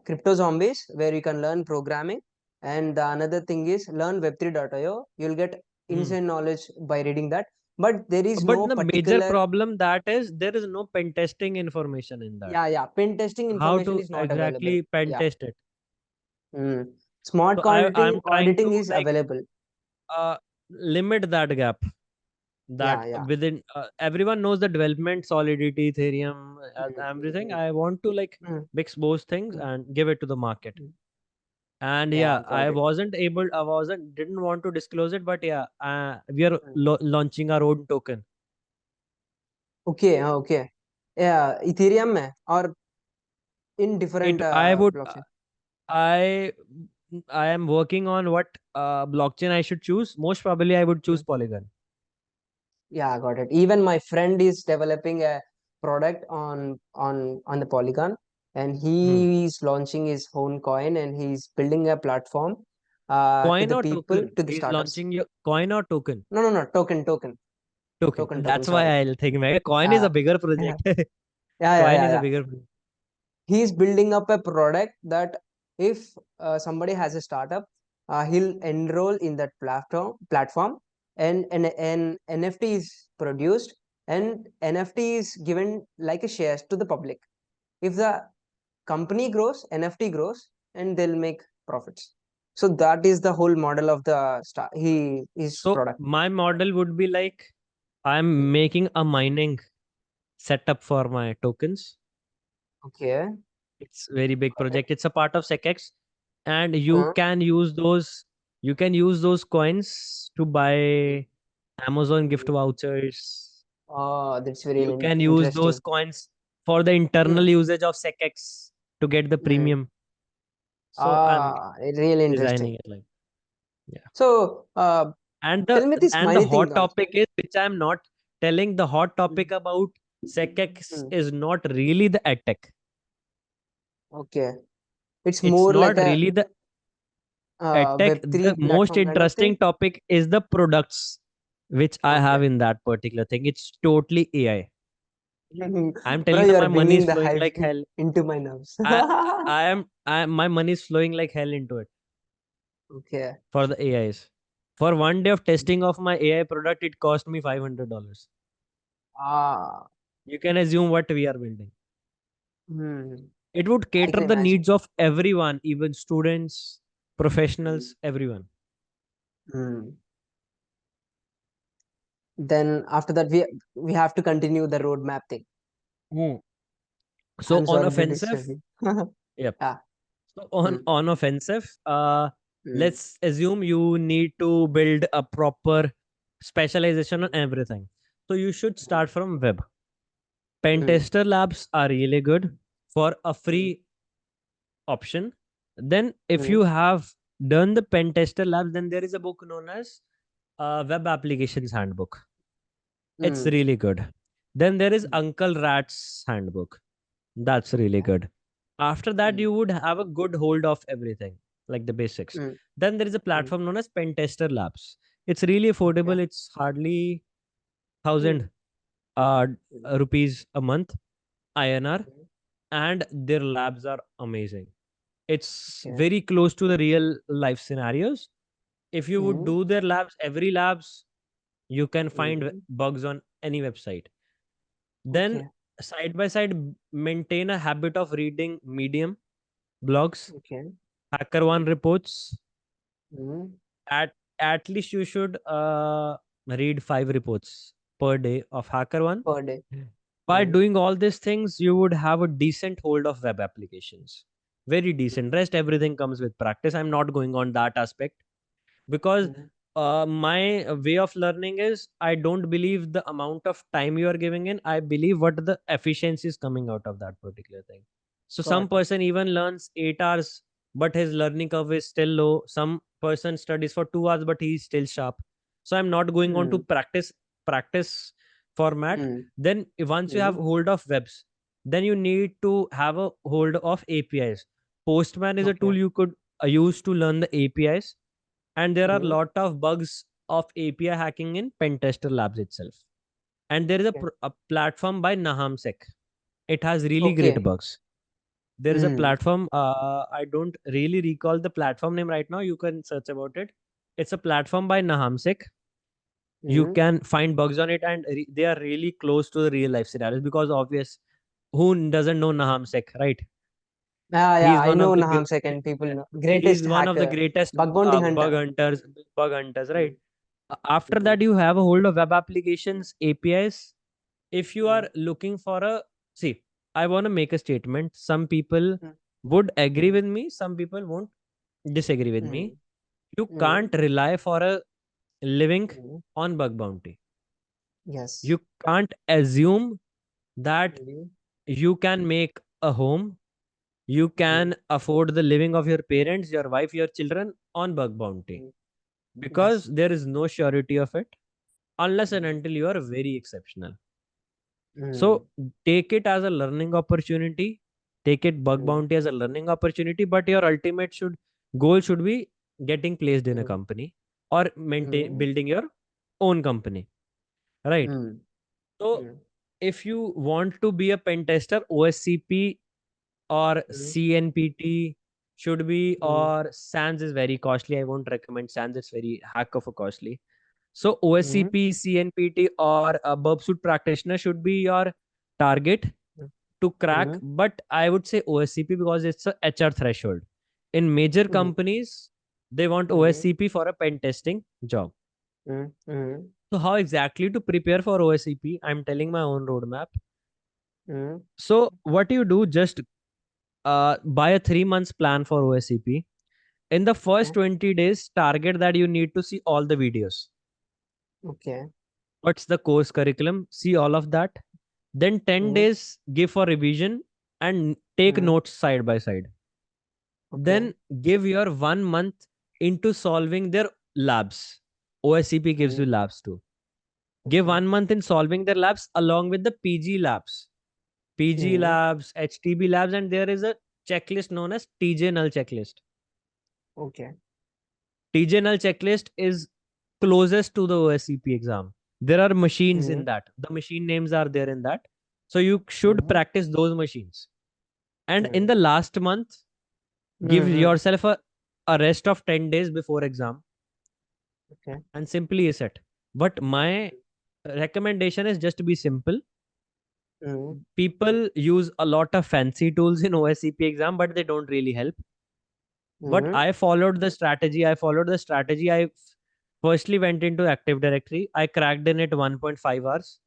Crypto Zombies where you can learn programming. And the another thing is learn web3.io. You'll get Hmm. insane knowledge by reading that. But there is But no the major particular, problem that is there is no pen testing information in that. yeah, yeah, pen testing How information to is not available. exactly pen Yeah. test it? Mm. Smart So I'm trying auditing to is available. uh, limit that gap. Yeah, That yeah. within everyone knows the development, Solidity, Ethereum, everything. Mm, I want to like mm, mix both things mm, and give it to the market. mm. And Yeah, yeah, got it. I wasn't didn't want to disclose it, but yeah, we are Mm. launching our own token. Okay, okay. Yeah, Ethereum में or in different I would blockchain. I I am working on what blockchain I should choose. Most probably I would choose Polygon. Yeah, got it. Even my friend is developing a product on the Polygon, and Hmm. he is launching his own coin, and he's building a platform to Coin the or people, token? to the He's startups. launching your coin or token? No, no, no, Token. token. That's why Sorry. I'll think mega coin is Uh, a bigger yeah, project. yeah, Coin yeah, is a yeah. bigger project. He's building up a product that if somebody has a startup, he'll enroll in that platform, and an NFT is produced, and NFT is given like a shares to the public. If the company grows, NFT grows, and they'll make profits. So that is the whole model of the his So product. my model would be like I'm making a mining setup for my tokens. Okay. It's very big Got it. project. It's a part of SecX, and Uh, you can use those coins to buy Amazon gift vouchers. oh, that's very You can use those interesting. coins for the internal Hmm. usage of SecX to get the Hmm. premium. So I'm Really interesting. designing it like, yeah. So, And tell me this the money thing hot also. topic is, which I'm not telling, the hot Mm, topic about SecX mm. is not really the edtech. Okay, it's It's more like not a really the edtech. The Web3 most platform kind of thing. interesting topic is the products which I have Okay. in that particular thing. It's totally AI. I'm Bro, telling you, you my are money bringing is the flowing hype like hell. into my nerves. My money is flowing like hell into it Okay. for the AIs. For one day of testing of my AI product, it cost me $500. Ah, You can assume what we are building. hmm, It would I cater can the imagine. needs of everyone, even students, Mm, professionals, everyone. mm. Then after that, we have to continue the roadmap thing. Hmm. So I'm on sorry to offensive, disturb you. yep. Yeah. So Mm, on offensive, mm, let's assume you need to build a proper specialization on everything. So you should start from web. Pen mm, tester labs are really good for a mm, free option. Then if mm, you have done the pen tester labs, then there is a book known as Web Applications Handbook. It's mm. really good. Then there is Mm. Uncle Rat's Handbook. That's really Okay. good. After that, Mm, you would have a good hold of everything, like the basics. mm, Then there is a mm. platform known as Pentester Labs. It's really Okay. affordable. It's hardly Mm, 1,000 uh, mm, rupees a month, INR, mm. and their labs are amazing. It's Okay. very close to the real life scenarios. If you would Mm, do their labs, every labs, you can find mm. bugs on any website. Then Okay. side by side, maintain a habit of reading Medium blogs, Okay. HackerOne reports. Mm. At at least you should read 5 reports per day of HackerOne. Per day. By Mm, doing all these things, you would have a decent hold of web applications. Very decent. mm, Rest everything comes with practice. I'm not going on that aspect because mm. my way of learning is I don't believe the amount of time you are giving in. I believe what the efficiency is coming out of that particular thing. So some Got it. person even learns 8 hours, but his learning curve is still low. Some person studies for 2 hours, but he's still sharp. So I'm not going on to Mm, practice format. mm, Then once you have mm. hold of webs, then you need to have a hold of APIs. Postman is a Okay. tool you could use to learn the APIs, and there are a Mm, lot of bugs of API hacking in Pentester Labs itself. And there is okay. a platform by Nahamsec. It has really great Okay. bugs. There is a Mm, platform. I don't really recall the platform name right now. You can search about it. It's a platform by Nahamsec. You mm. can find bugs on it, and they are really close to the real life scenarios because obvious. Who doesn't know Nahamsec, right? Yeah, He's I one of know the Naham second people know. Greatest he's one of the hacker, greatest bug bounty bug hunter. hunters, right? Mm, After mm, that, you have a hold of web applications APIs. If you mm, are looking for a see, I want to make a statement. Some people mm, would agree mm, with me, some people won't disagree with me. mm, You mm, can't rely for a living mm. on bug bounty. Yes. You can't assume that Mhm. you can make a home, you can Mhm. afford the living of your parents, your wife, your children on bug bounty, Mhm. because Yes. there is no surety of it unless and Mhm. until you are very exceptional. Mhm. So take it as a learning opportunity, take it bug Mhm. bounty as a learning opportunity, but your ultimate should goal should be getting placed in a Mhm. company or maintain Mhm. building your own company, right? Mhm. So Mhm. if you want to be a pen tester, OSCP or Mhm. CNPT should be, Mhm. or SANS is very costly. I won't recommend SANS, it's very hack of a costly. So Mhm. OSCP, CNPT, or a burp suit practitioner should be your target to crack. Mhm. But I would say OSCP because it's a HR threshold. In major Mhm. companies, they want Mhm. OSCP for a pen testing job. Mhm. Mhm. So how exactly to prepare for OSCP? I'm telling my own roadmap. Mhm. So what you do, just buy a 3 months plan for OSCP. In the first Okay. 20 days, target that you need to see all the videos. Okay. What's the course curriculum? See all of that. Then 10 Mhm. days give for revision and take Mhm. notes side by side. Okay. Then give your 1 month into solving their labs. OSCP gives you Mhm. labs too. Give Okay. 1 month in solving their labs along with the PG labs. PG Mhm. labs, HTB labs, and there is a checklist known as TJ null checklist. Okay. TJ null checklist is closest to the OSCP exam. There are machines in Mhm. that. The machine names are there in that. So you should Mhm. practice those machines. And in Mhm. the last month, give Mhm. yourself a rest of 10 days before exam Okay. and simply set. But my recommendation is just to be simple. Mhm. People use a lot of fancy tools in OSCP exam, but they don't really help. But Mhm. I followed the strategy. I firstly went into Active Directory. I cracked in it 1.5 hours.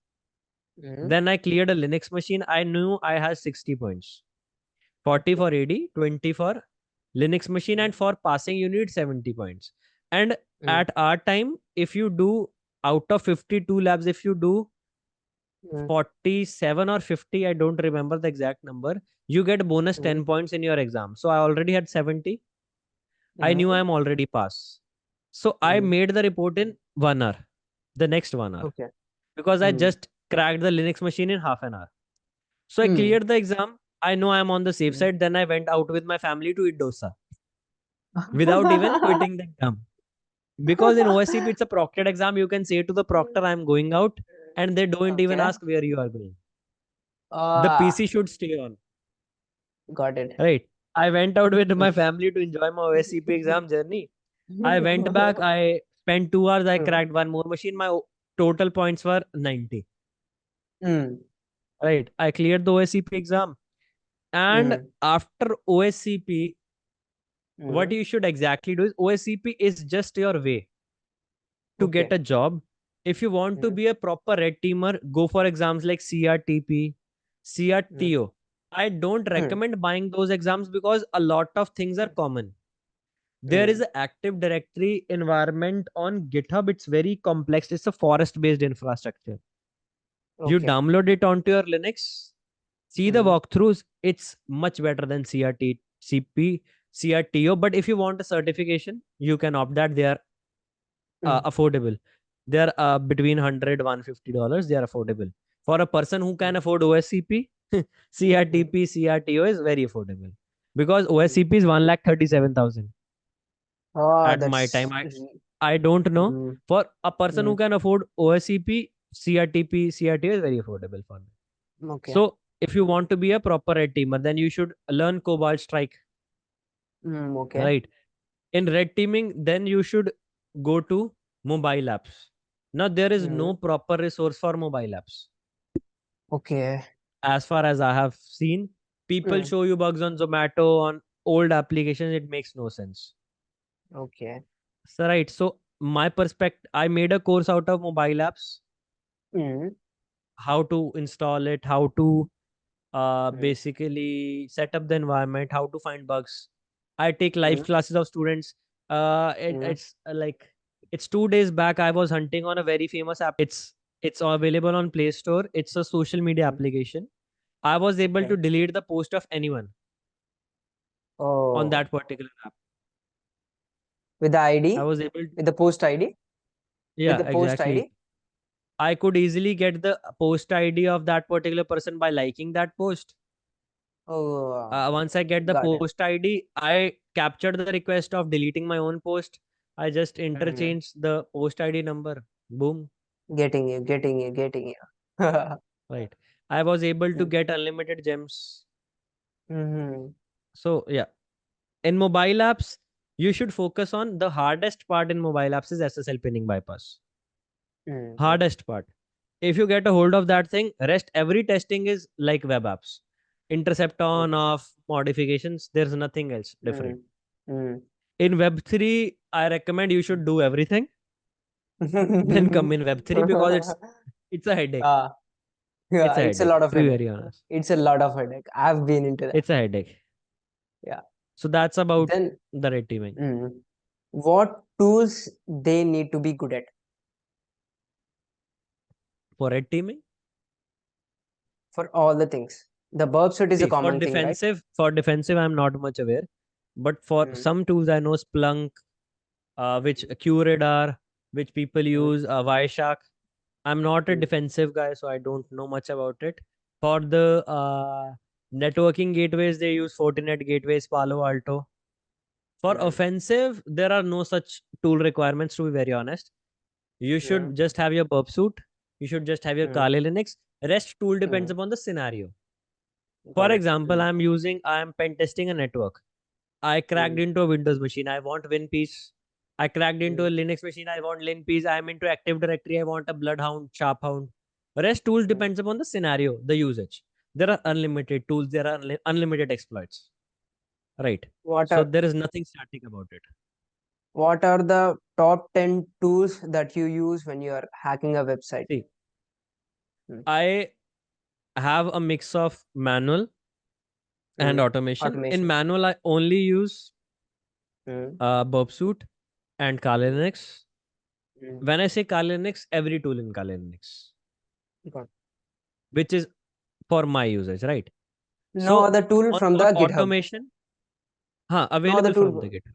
Mhm. Then I cleared a Linux machine. I knew I had 60 points. 40 Okay. for AD, 20 for Linux machine, Mhm. and for passing you need 70 points. And Mhm. at our time, if you do out of 52 labs, if you do Mhm. 47 or 50, I don't remember the exact number, you get bonus Mhm. 10 points in your exam. So I already had 70. I knew Mhm. I'm already passed. So I Mhm. made the report in 1 hour, the next 1 hour, Okay. because I Mhm. just cracked the Linux machine in half an hour. So I Mhm. cleared the exam. I know I'm on the safe Mhm. side. Then I went out with my family to eat dosa without even quitting the exam. Because in OSCP, it's a proctored exam. You can say to the proctor, I'm going out, and they don't even Okay. ask where you are going. The Ah, PC should stay on, got it. right? I went out with Mm. my family to enjoy my OSCP exam journey. I went back. I spent 2 hours. I Mm. cracked one more machine. My total points were 90. Mm. Right. I cleared the OSCP exam. And Mm. after OSCP, what Mm. you should exactly do is OSCP is just your way to get Okay. a job. If you want to Mm. be a proper red teamer, go for exams like CRTP, Mm. CRTO. I don't Mm. recommend buying those exams because a lot of things are common. There is Mm. an Active Directory environment on GitHub. It's very complex. It's a forest based infrastructure. You Okay. download it onto your Linux, see the Mm. walkthroughs. It's much better than CRTCP, CRTO. But if you want a certification, you can opt that. They are Mm. affordable. They are between $100 $150. They are affordable for a person who can Mm. afford OSCP. Mm. CRTP, CRTO is very affordable because Mm. OSCP is 1,37,000 Ah, at my time. that's I don't know, mm. for a person who Mm. can afford OSCP, CRTP, CRTO is very affordable for me. Okay. So if you want to be a proper red teamer, then you should learn Cobalt Strike, Mm. Okay. right? In red teaming, then you should go to mobile apps. Now there is Mm. no proper resource for mobile apps. Okay. As far as I have seen, people Mm. show you bugs on Zomato on old applications. It makes no sense. Okay. So right. So my perspective, I made a course out of mobile apps, Mm. how to install it, how to Mm. basically set up the environment, how to find bugs. I take live Mm. classes of students. Mm. It's 2 days back. I was hunting on a very famous app. It's It's available on Play Store. It's a social media application. I was able to delete the post of anyone on that particular app. With the ID? I was able to, With the post ID? With yeah, the post exactly. ID? I could easily get the post ID of that particular person by liking that post. Oh, Once I get the got it. post ID, I captured the request of deleting my own post. I just interchanged the post ID number. Boom. Getting you, getting you, getting you. Right. I was able to get unlimited gems. Mm-hmm. So yeah, in mobile apps, you should focus on the hardest part in mobile apps is SSL pinning bypass. Mm-hmm. Hardest part. If you get a hold of that thing, rest every testing is like web apps. Intercept on, Okay. off, modifications. There's nothing else different. Mm-hmm. In Web3, I recommend you should do everything. Then come in Web3 because it's a headache. Ah, yeah, It's a it's a headache, lot of to be headache. very honest. It's a lot of headache. I've been into that. It's a headache. Yeah. So that's about Then, the red teaming. what tools they need to be good at For red teaming, for all the things? The burp suit is a see, common thing, right? for defensive, I'm not much aware. But for Mm, some tools, I know Splunk, which QRadar, which people mm, use, Wireshark. I'm not a mm, defensive guy, so I don't know much about it. For the networking gateways, they use Fortinet gateways, Palo Alto. For mm, offensive, there are no such tool requirements, to be very honest. You mm, should just have your burp suit. You should just have your mm, Kali Linux. Rest tool depends mm. upon the scenario. For Got it. example, I am pen testing a network. I cracked Mm, into a Windows machine. I want WinPeace. I cracked into mm, a Linux machine. I want LinPeace. I'm into Active Directory. I want a Bloodhound, Sharphound. Rest tools mm. depends upon the scenario, the usage. There are unlimited tools. There are unlimited exploits. Right. What So are there is nothing static about it. what are the top 10 tools that you use when you are hacking a website? See, Mm, I have a mix of manual and mm. automation. In Automation. manual, I only use Mm, Burp Suite and Kali mm, Linux. mm. When I say Kali Linux, every tool in Kali Linux, Got which is for my usage, right? no So other tool on from for the GitHub. automation, No other available from the tool. GitHub,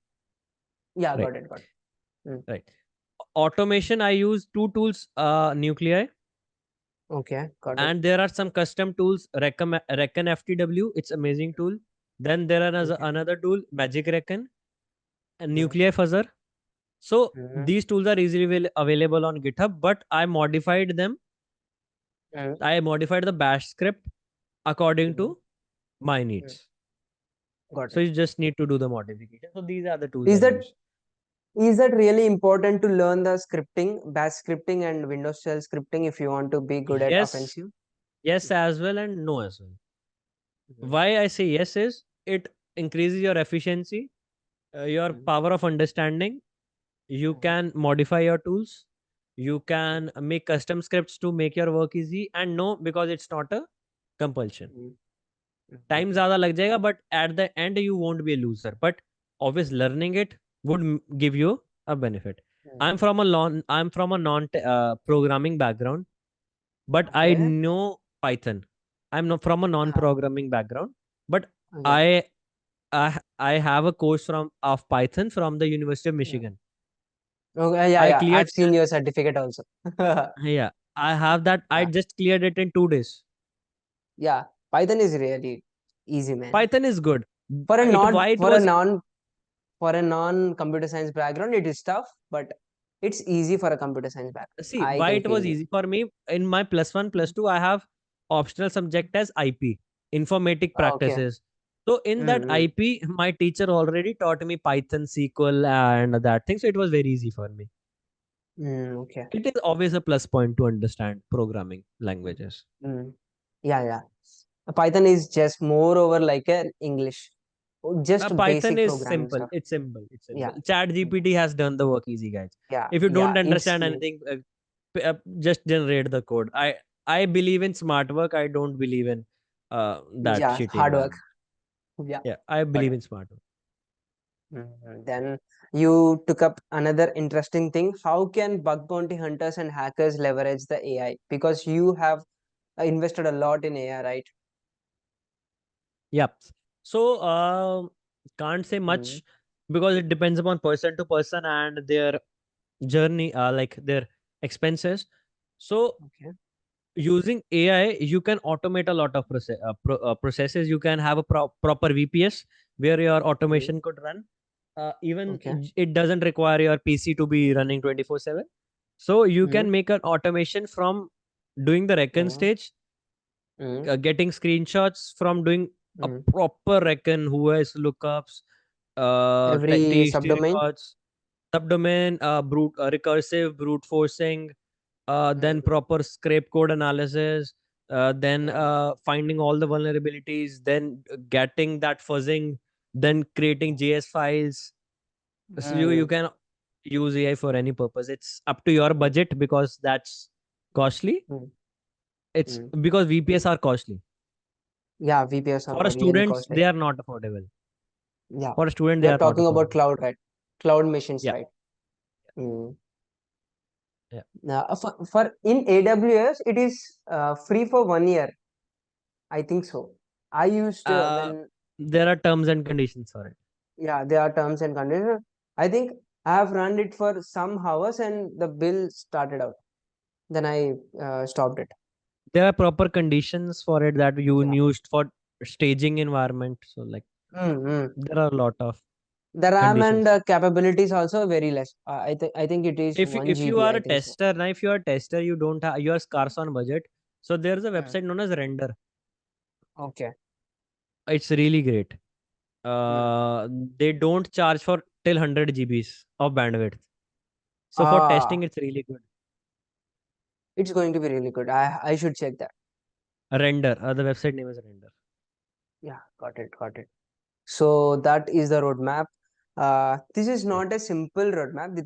Yeah, right? got it, got it. Mm. Right. Automation, I use two tools, Nuclei, Okay, got it. and there are some custom tools, Reckon FTW. It's amazing tool. Then there are Okay. another tool, Magic Reckon, and Mm, Nuclei Fuzzer. So mm, these tools are easily available on GitHub, but I modified them. mm, I modified the bash script according mm, to my mm. needs. Got So it. you just need to do the modification. So these are the tools I Is that use. is that really important to learn the scripting, bash scripting and Windows shell scripting if you want to be good at Yes, offensive? yes as well and no as well. Mm, Why I say yes is it increases your efficiency, your mm, power of understanding. You mm, can modify your tools. You can make custom scripts to make your work easy. And no, because it's not a compulsion. mm, Time ज़्यादा लग जाएगा, but at the end you won't be a loser. But always learning it would give you a benefit. mm. I'm from a non programming background, but I Okay. know Python. I'm not from a Uh-huh. non-programming background, but Okay. I I have a course from of Python from the University of Yeah. Michigan. Okay. Yeah, I yeah. cleared I've seen your certificate also. yeah, I have that. I Yeah. just cleared it in 2 days. Yeah. Python is really easy, man. Python is good. For a It non why it for a was non for a non computer science background, it is tough, but it's easy for a computer science background. see I why can it was feel you. easy for me in my plus one plus two. I have optional subject as IP, informatic Okay. practices. So in that Mm-hmm. IP, my teacher already taught me Python, SQL, and that thing. So it was very easy for me. Okay. It is always a plus point to understand programming languages. Mm. Yeah, yeah. Python is just more over like an English, just Python basic is programming simple. stuff. It's simple. It's simple. Yeah. Chat Mm. GPT has done the work easy, guys. Yeah, If you yeah. don't It's understand anything, just generate the code. I believe in smart work. I don't believe in that yeah, shitty hard work. environment. Yeah. Yeah, I Got believe it. in smart work. Then You took up another interesting thing. How can bug bounty hunters and hackers leverage the AI? Because you have invested a lot in AI, right? Yep. So can't say Mm, much because it depends upon person to person and their journey, like their expenses. So okay. using AI, you can automate a lot of processes. You can have a proper VPS where your Mm, automation could run. Even okay. it doesn't require your PC to be running 24/7. So you Mm, can make an automation from doing the recon mm, stage, mm, getting screenshots from doing a mm. proper recon, who has lookups, Every TXT subdomain. records, subdomain, recursive brute forcing, then Mm, proper scrape code analysis, then mm, finding all the vulnerabilities, then getting that fuzzing, then creating JS files. So you mm, can use AI for any purpose. It's up to your mm, budget because that's costly. mm, It's mm. because VPS are costly. Yeah, VPS For a are really students, costly. they are not affordable. Yeah, For a student, we they are are not talking about affordable. cloud, right? Cloud machines, Yeah, right? Mm. yeah. Now, for in AWS, it is free for 1 year. I think so. I used Uh, when there are terms and conditions for it. yeah, there are terms and conditions. I think I have run it for some hours and the bill started out. Then I stopped it. There are proper conditions for it that you Yeah. used for staging environment. So like Mm-hmm. there are a lot of The RAM and conditions. capabilities also very less. I think it is If 1 you GB. are I a think so. tester now, if you are a tester, you don't have, you are scarce on budget. So there is a Mm. website known as Render. Okay. It's really great. Mm. Uh, they don't charge for till 100 GBs of bandwidth. So for Ah, testing, it's really good. it's going to be really good. I should check that. Render. The website name is Render. Yeah, got it, got it. So that is the roadmap. This is Yeah. not a simple roadmap.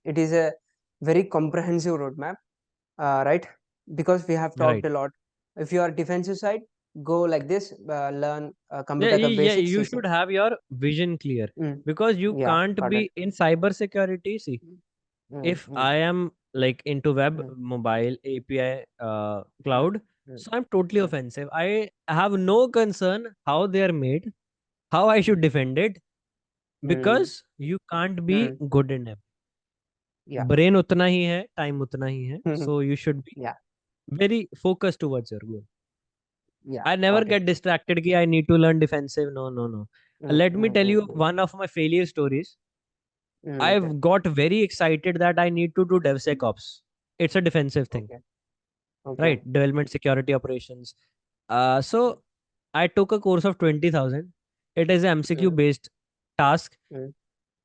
It is a very comprehensive roadmap, right? Because we have talked Right. a lot. If you are defensive side, go like this. Learn Yeah, computer the yeah, basics. you System. should have your vision clear Mm, because you yeah, can't got it. be in cybersecurity. See, Mm, if mm, I am like into web, mm, mobile, API, mm, cloud, mm, so I'm totally mm, offensive. I have no concern how they are made, how I should defend it, mm, because you can't be mm, good in it. yeah. Brain उतना ही है, time उतना ही है. So you should be Yeah, very focused towards your goal. yeah, I never got it. get distracted कि I need to learn defensive. No, no, no. Mm, Let me mm, tell mm, you mm, one of my failure stories. okay, I've got very excited that I need to do DevSecOps. It's a defensive thing, okay, okay. right? Development security operations. So I took a course of 20,000. It is a MCQ Mm, based task. mm,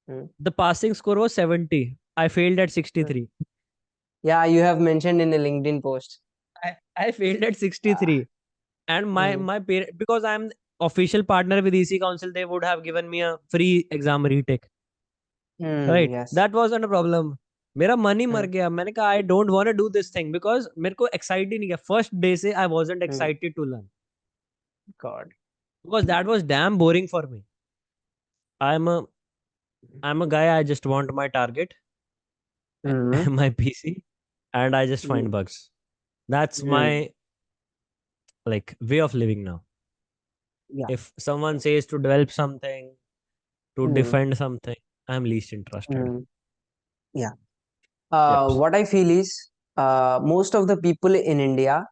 mm, The passing score was 70. I failed at mm. 63. Yeah, you have mentioned in a LinkedIn post. I failed at Ah, 63. And my mm, my parent, because I'm official partner with EC Council, they would have given me a free exam retake. Right, yes. that wasn't a problem. मेरा मन ही मर Mm, गया. मैंने कहा I don't want to do this thing because मेरे को excite ही नहीं किया. First day से I wasn't mm, excited to learn God. because that was damn boring for me. I'm a I'm a guy. I just want my target, Mm, my PC, and I just mm, find bugs. That's mm, my like way of living now. yeah. If someone says to develop something, to Mm, defend something, I'm least interested. mm, yeah. Yep. What I feel is most of the people in India,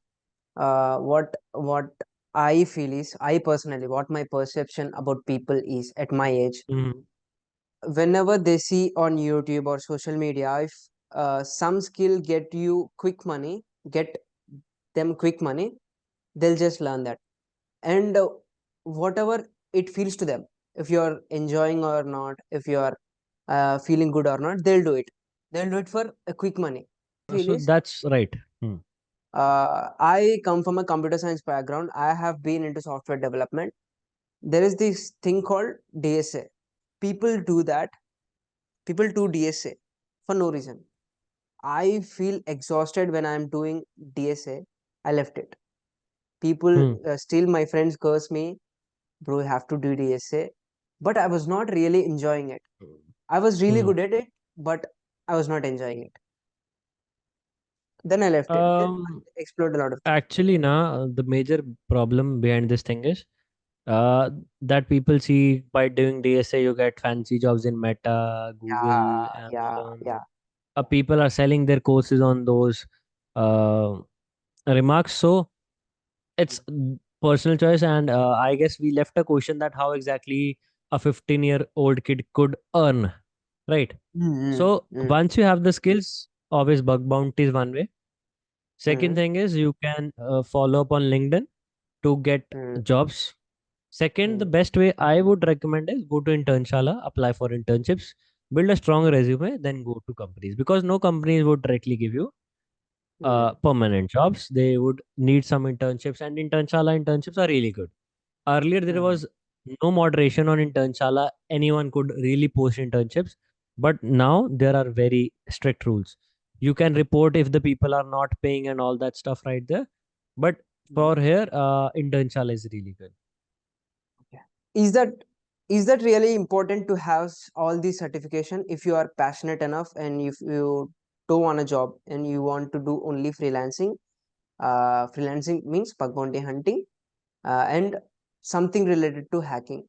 what I feel is, I personally, what my perception about people is at my age, Mhm. whenever they see on YouTube or social media, if some skill get them quick money, they'll just learn that. And whatever it feels to them, if you're enjoying or not, if you're feeling good or not, they'll do it for a quick money. Feel So is that's right. Hmm. I come from a computer science background. I have been into software development. There is this thing called DSA. People do that. People do DSA for no reason. I feel exhausted when I'm doing DSA. I left it. People Hmm. still, my friends curse me, bro, you have to do DSA. But I was not really enjoying it. I was really Hmm. good at it, but I was not enjoying it. Then I left it. Then I explored a lot of things. Actually, the major problem behind this thing is uh, that people see by doing DSA, you get fancy jobs in Meta, Google, Yeah, Amazon. yeah. People are selling their courses on those uh, remarks. So it's personal choice. And I guess we left a question that how exactly a 15-year-old kid could earn, right? Mm, So mm, once you have the skills, always bug bounty is one way. Second mm, thing is you can follow up on LinkedIn to get mm, jobs. Second, the mm, best way I would recommend is go to Internshala, apply for internships, build a strong resume, then go to companies, because no companies would directly give you mm, permanent jobs. They would need some internships, and Internshala internships are really good. Earlier, there mm, was no moderation on Internshala. Anyone could really post internships, but now there are very strict rules. You can report if the people are not paying and all that stuff right there. But mm. for here, Internshala is really good. Okay. Is that is that really important to have all these certification if you are passionate enough and if you don't want a job and you want to do only freelancing? Freelancing means bug bounty hunting and something related to hacking.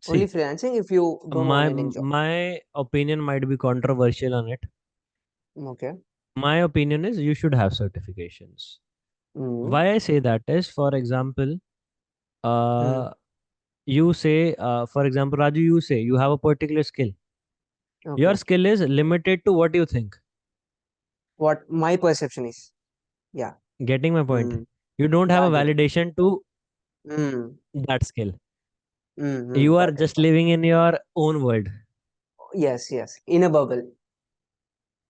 Only See, freelancing if you don't my want any job. my opinion might be controversial on it. Okay. My opinion is you should have certifications. Mm, Why I say that is, for example, mm, uh, you say, for example, Raju, you say you have a particular skill. Your okay. skill is limited to what you think. What my perception is. Yeah. Getting my point? Mm, You don't have yeah, a get it. validation to Mm, that skill. mm, You are got it. just living in your own world, Yes, yes. In a bubble.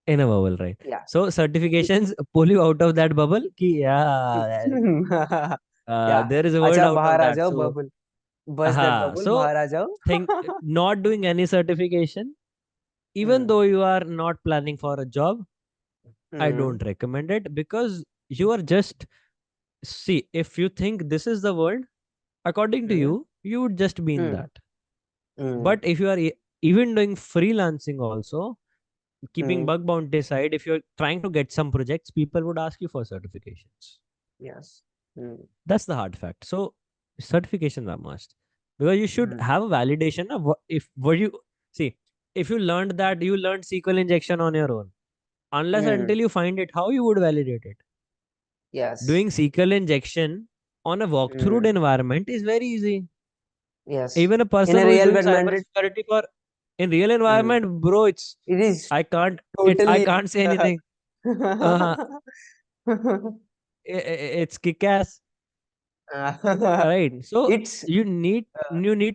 in a bubble, right? Yeah. So certifications pull you out of that bubble. Ki, yeah, Yeah. there is a word अच्छा out बाहर of uh that. जाओ So, bubble. Bust that bubble. so बाहर आ think जाओ. not doing any certification, even Mm, though you are not planning for a job, I mm, don't recommend it, because you are just, see, if you think this is the world, according to mm, you, you would just be in mm, that. mm, But if you are even doing freelancing also, keeping mm. bug bounty aside, if you're trying to get some projects, people would ask you for certifications. Yes. Mm, That's the hard fact. So certifications are must, because you should mm, have a validation of if were you, see, if you learned that you learned SQL injection on your own, unless mm. until you find it, how you would validate it? Yes. Doing SQL injection on a walkthrough Mm, environment is very easy. yes. Even a In person a who is real doing bad mandate. cybersecurity for in real Mm. environment, bro, it's It is I can't I totally. can't say anything. Uh, it's kick ass, right? So It's you need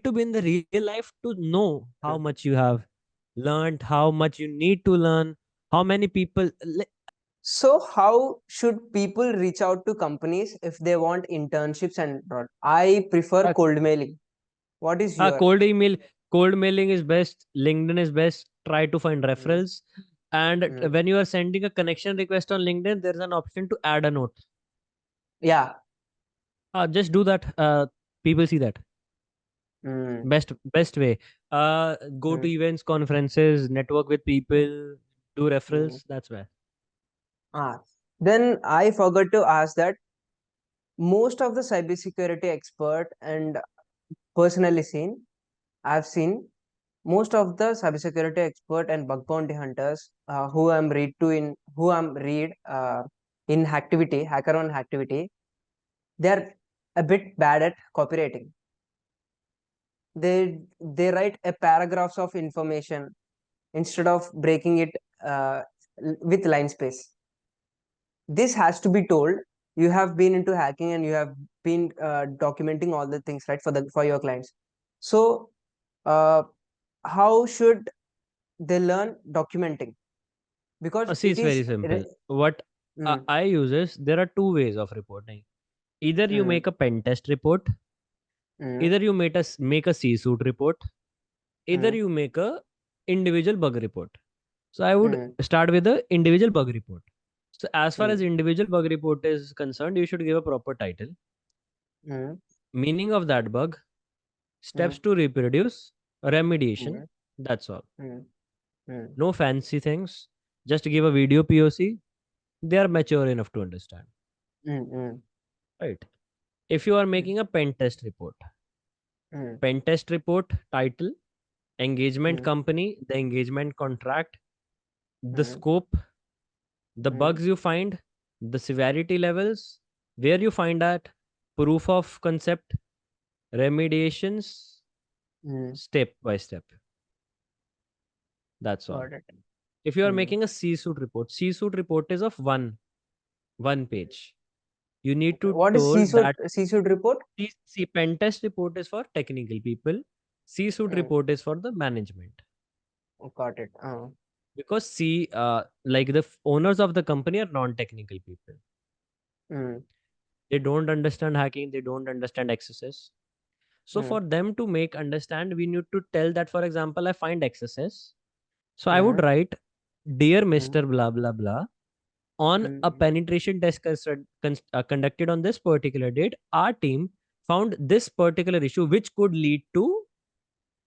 to be in the real life to know how much you have learned, how much you need to learn, how many people. so how should people reach out to companies if they want internships and all? I prefer Uh, cold mailing. What is your? cold email, cold mailing is best. LinkedIn is best. Try to find Mm, referrals, and mm. when you are sending a connection request on LinkedIn, there's an option to add a note. Yeah. Just do that. People see that. Mm, Best way. Go to mm, events, conferences, network with people, do mm. referrals. That's where. Ah, then I forgot to ask that most of the cybersecurity expert and personally seen, I've seen most of the cybersecurity expert and bug bounty hunters who I'm read in activity, hacker on activity, they're a bit bad at copywriting. They write a paragraphs of information instead of breaking it with line space. This has to be told. You have been into hacking and you have been documenting all the things, right, for your clients. So uh, how should they learn documenting? Because See, it it's very is simple. What mm, I use is there are two ways of reporting. Either you mm, make a pen test report, mm, either you make a C-suite report, either mm, you make a individual bug report. So I would mm, start with the individual bug report. So as far as mm, individual bug report is concerned, you should give a proper title, mm, meaning of that bug, steps mm, to reproduce, remediation, mm, That's all. Mm, mm, No fancy things. Just give a video POC. They are mature enough to understand. mm, mm, Right. If you are mm, making a mm, pen test report title, engagement mm, company, the engagement contract, the mm, scope, the mm, bugs you find, the severity levels, where you find that, proof of concept, remediations, mm. step by step. That's all. Got it. If you are Mm. making a C-suite report is of one page. You need Okay. to What is told that C-suite report? pen test report is for technical people. C-suite Mm. report is for the management. Got it. Because like the owners of the company are non-technical people. Mm, They don't understand hacking. They don't understand XSS. So mm, for them to make understand, we need to tell that, for example, I find XSS. So I would mm, write, Dear mm, Mr. Blah blah blah, on a mm, penetration test conducted on this particular date, our team found this particular issue, which could lead to.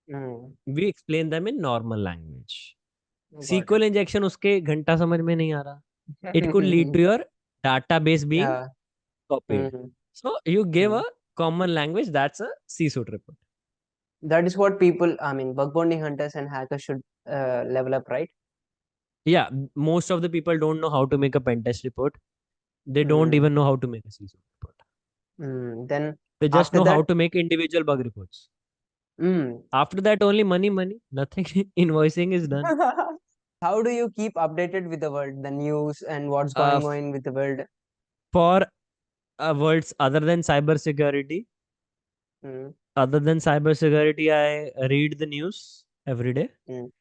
mm. We explain them in normal language. Got it. SQL injection उसके घंटा समझ में नहीं आ रहा. It could lead to your database being Yeah. copied. Mm, So you give a mm. common language. That's a C-suite report. That is what people, I mean, bug bounty hunters and hackers should level up, right? Yeah, most of the people don't know how to make a pen test report. They don't Mm, even know how to make a C-suite report. Then They just after know how that, to make individual bug reports. mm. After that, only money. Nothing. Invoicing is done. How do you keep updated with the world, the news, and what's Uh, going on with the world? for words Mm, other than cybersecurity, I read the news every day mm,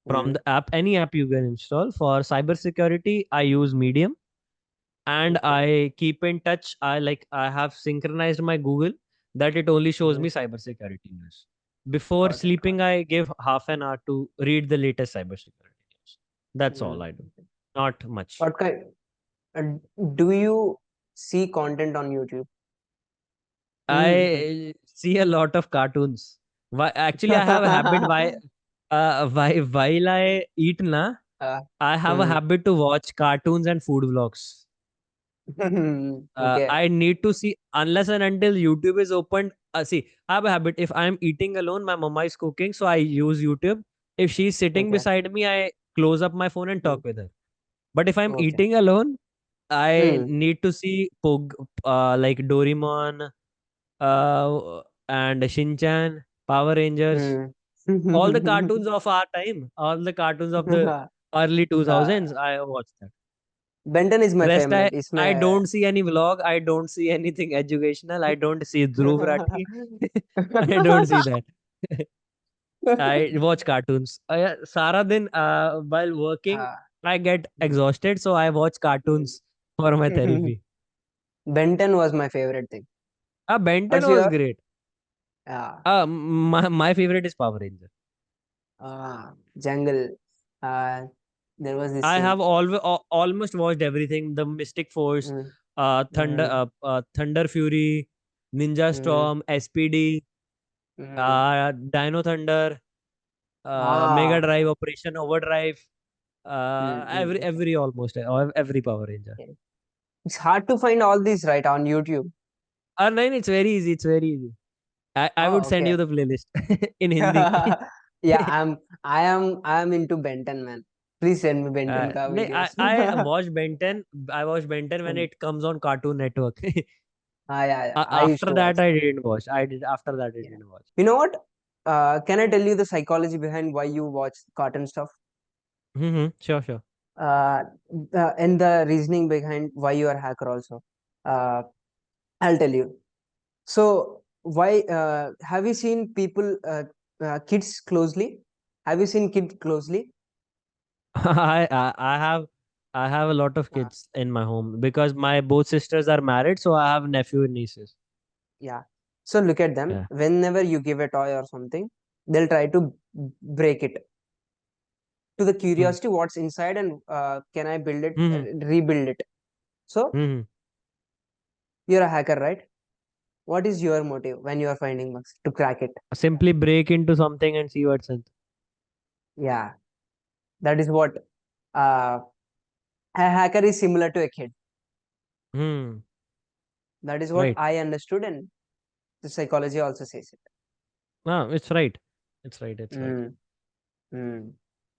from mm. the app, any app you can install. For cybersecurity, I use Medium, and Okay. I keep in touch. I have synchronized my Google that it only shows Mm. me cybersecurity news. Before Got it. Got sleeping, I give half an hour to read the latest cybersecurity news. it. That's all Mm. I do. Not much. What kind? Uh, do you see content on YouTube? Mm. I see a lot of cartoons. Why? Actually, I have a habit. While I eat na, Uh, I have a mm. habit to watch cartoons and food vlogs. Okay. I need to see unless and until YouTube is opened. See, I have a habit. If I'm eating alone, my mama is cooking, so I use YouTube. If she's sitting Okay. beside me, I close up my phone and talk Mm. with her. But if I'm Okay. eating alone, I Mm. need to see like Doraemon, and Shinchan, Power Rangers, Mm. all the cartoons of our time, all the cartoons of the early 2000s. uh, I watched that. Benton is my Rest, favorite. I don't see any vlog. I don't see anything educational. I don't see Dhruv Rathi. I don't see that. I watch cartoons. Yeah, Sara din, while working, uh, I get exhausted, so I watch cartoons for my therapy. Benton was my favorite thing. Benton What's was your? great. Uh, My favorite is Power Ranger. Jungle. Uh, there was this I scene. have almost watched everything. The Mystic Force, Mm, mm, Thunder Fury, Ninja mm, Storm, SPD, mm. Dino Thunder, Mega Ah, Drive, Operation Overdrive, okay. every Power Ranger. Okay. It's hard to find all these right on YouTube. No, it's very easy. It's very easy. I would Oh, send okay. you the playlist in Hindi. Yeah, I am into Benton, man. Please send me Benton ka No, videos. I watched Ben 10. I watched Ben 10 when Mm. it comes on Cartoon Network. Yeah. I used After to watch that, I that. didn't watch. After that, I Yeah. didn't watch. You know what? Can I tell you the psychology behind why you watch cartoon stuff? Mm-hmm. Sure, sure. Uh, and the reasoning behind why you are a hacker also. Uh, I'll tell you. So why have you seen people kids closely? Have you seen kid closely? I have a lot of Uh, kids in my home because my both sisters are married, so I have nephew and nieces. yeah. So look at them. Yeah. Whenever you give a toy or something, they'll try to break it. To the Mm-hmm. curiosity, what's inside and can I build it, Mm-hmm. rebuild it? So Mm-hmm. you're a hacker, right? What is your motive when you are finding bugs to crack it? Simply break into something and see what's in. Yeah, that is what a hacker is similar to a kid. Hmm. That is what Right. I understood, and the psychology also says it. It's right. It's right. It's right. Mm, mm.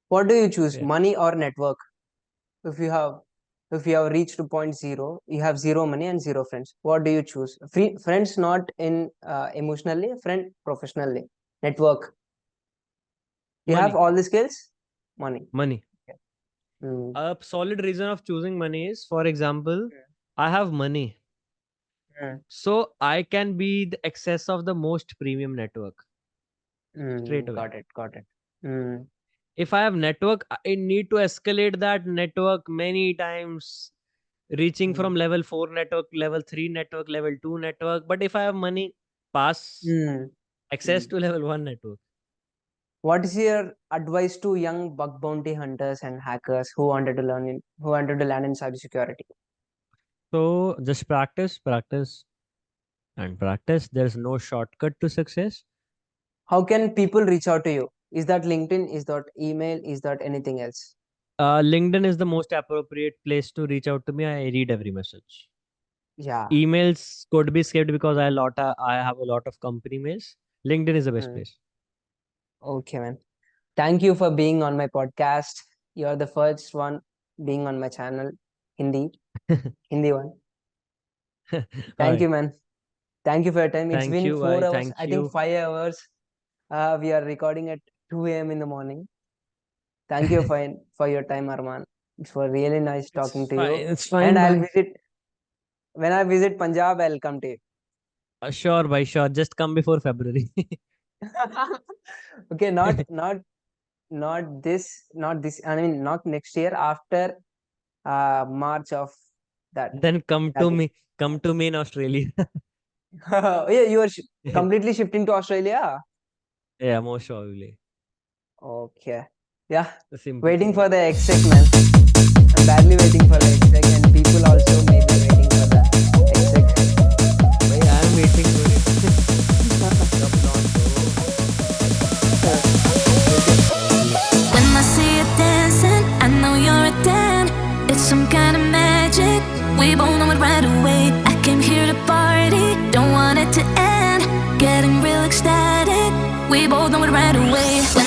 What do you choose, Yeah. money or network? If you have if you have reached to point zero, you have zero money and zero friends. What do you choose? Free friends, not in emotionally, friend professionally. Network. You have Money. all the skills, money. Money. Okay. Mm, A solid reason of choosing money is, for example, I have money, mm, so I can be the excess of the most premium network straight away. got it, got it. Mm, If I have network, I need to escalate that network many times, reaching mm, from level 4 network, level 3 network, level 2 network. But if I have money, pass mm, access mm. to level 1 network. What is your advice to young bug bounty hunters and hackers who wanted to learn in cybersecurity? So just practice, practice, and practice. There's no shortcut to success. How can people reach out to you? Is that LinkedIn? Is that email? Is that anything else? LinkedIn is the most appropriate place to reach out to me. I read every message. Yeah. Emails could be skipped because I have a lot of company mails. LinkedIn is the best Mm. place. Okay, man. Thank you for being on my podcast. You're the first one being on my channel, Hindi, Hindi one. All Thank right. you, man. Thank you for your time. It's Thank been you. 4 hours. Thank I think you. 5 hours. We are recording at 2 a.m. in the morning. Thank you for your time, Armaan. It's for really nice talking It's to fine. you. It's And fine, I'll bye. visit when I visit Punjab. I'll come to you. Sure, bye. Sure. Just come before February. Okay, not this. I mean, not next year. After March of that. Then come That to is. me. Come to me in Australia. Yeah, you are completely shifting to Australia. Yeah, most probably. Okay. Yeah. The simple Waiting thing. for the exec, man. I'm badly waiting for the exec, and people also may be waiting for the exec. Bhai, I am waiting for it. Come on, bro. Okay. Thank you. When I see you dancing, I know you're a 10. It's some kind of magic. We both know it right away.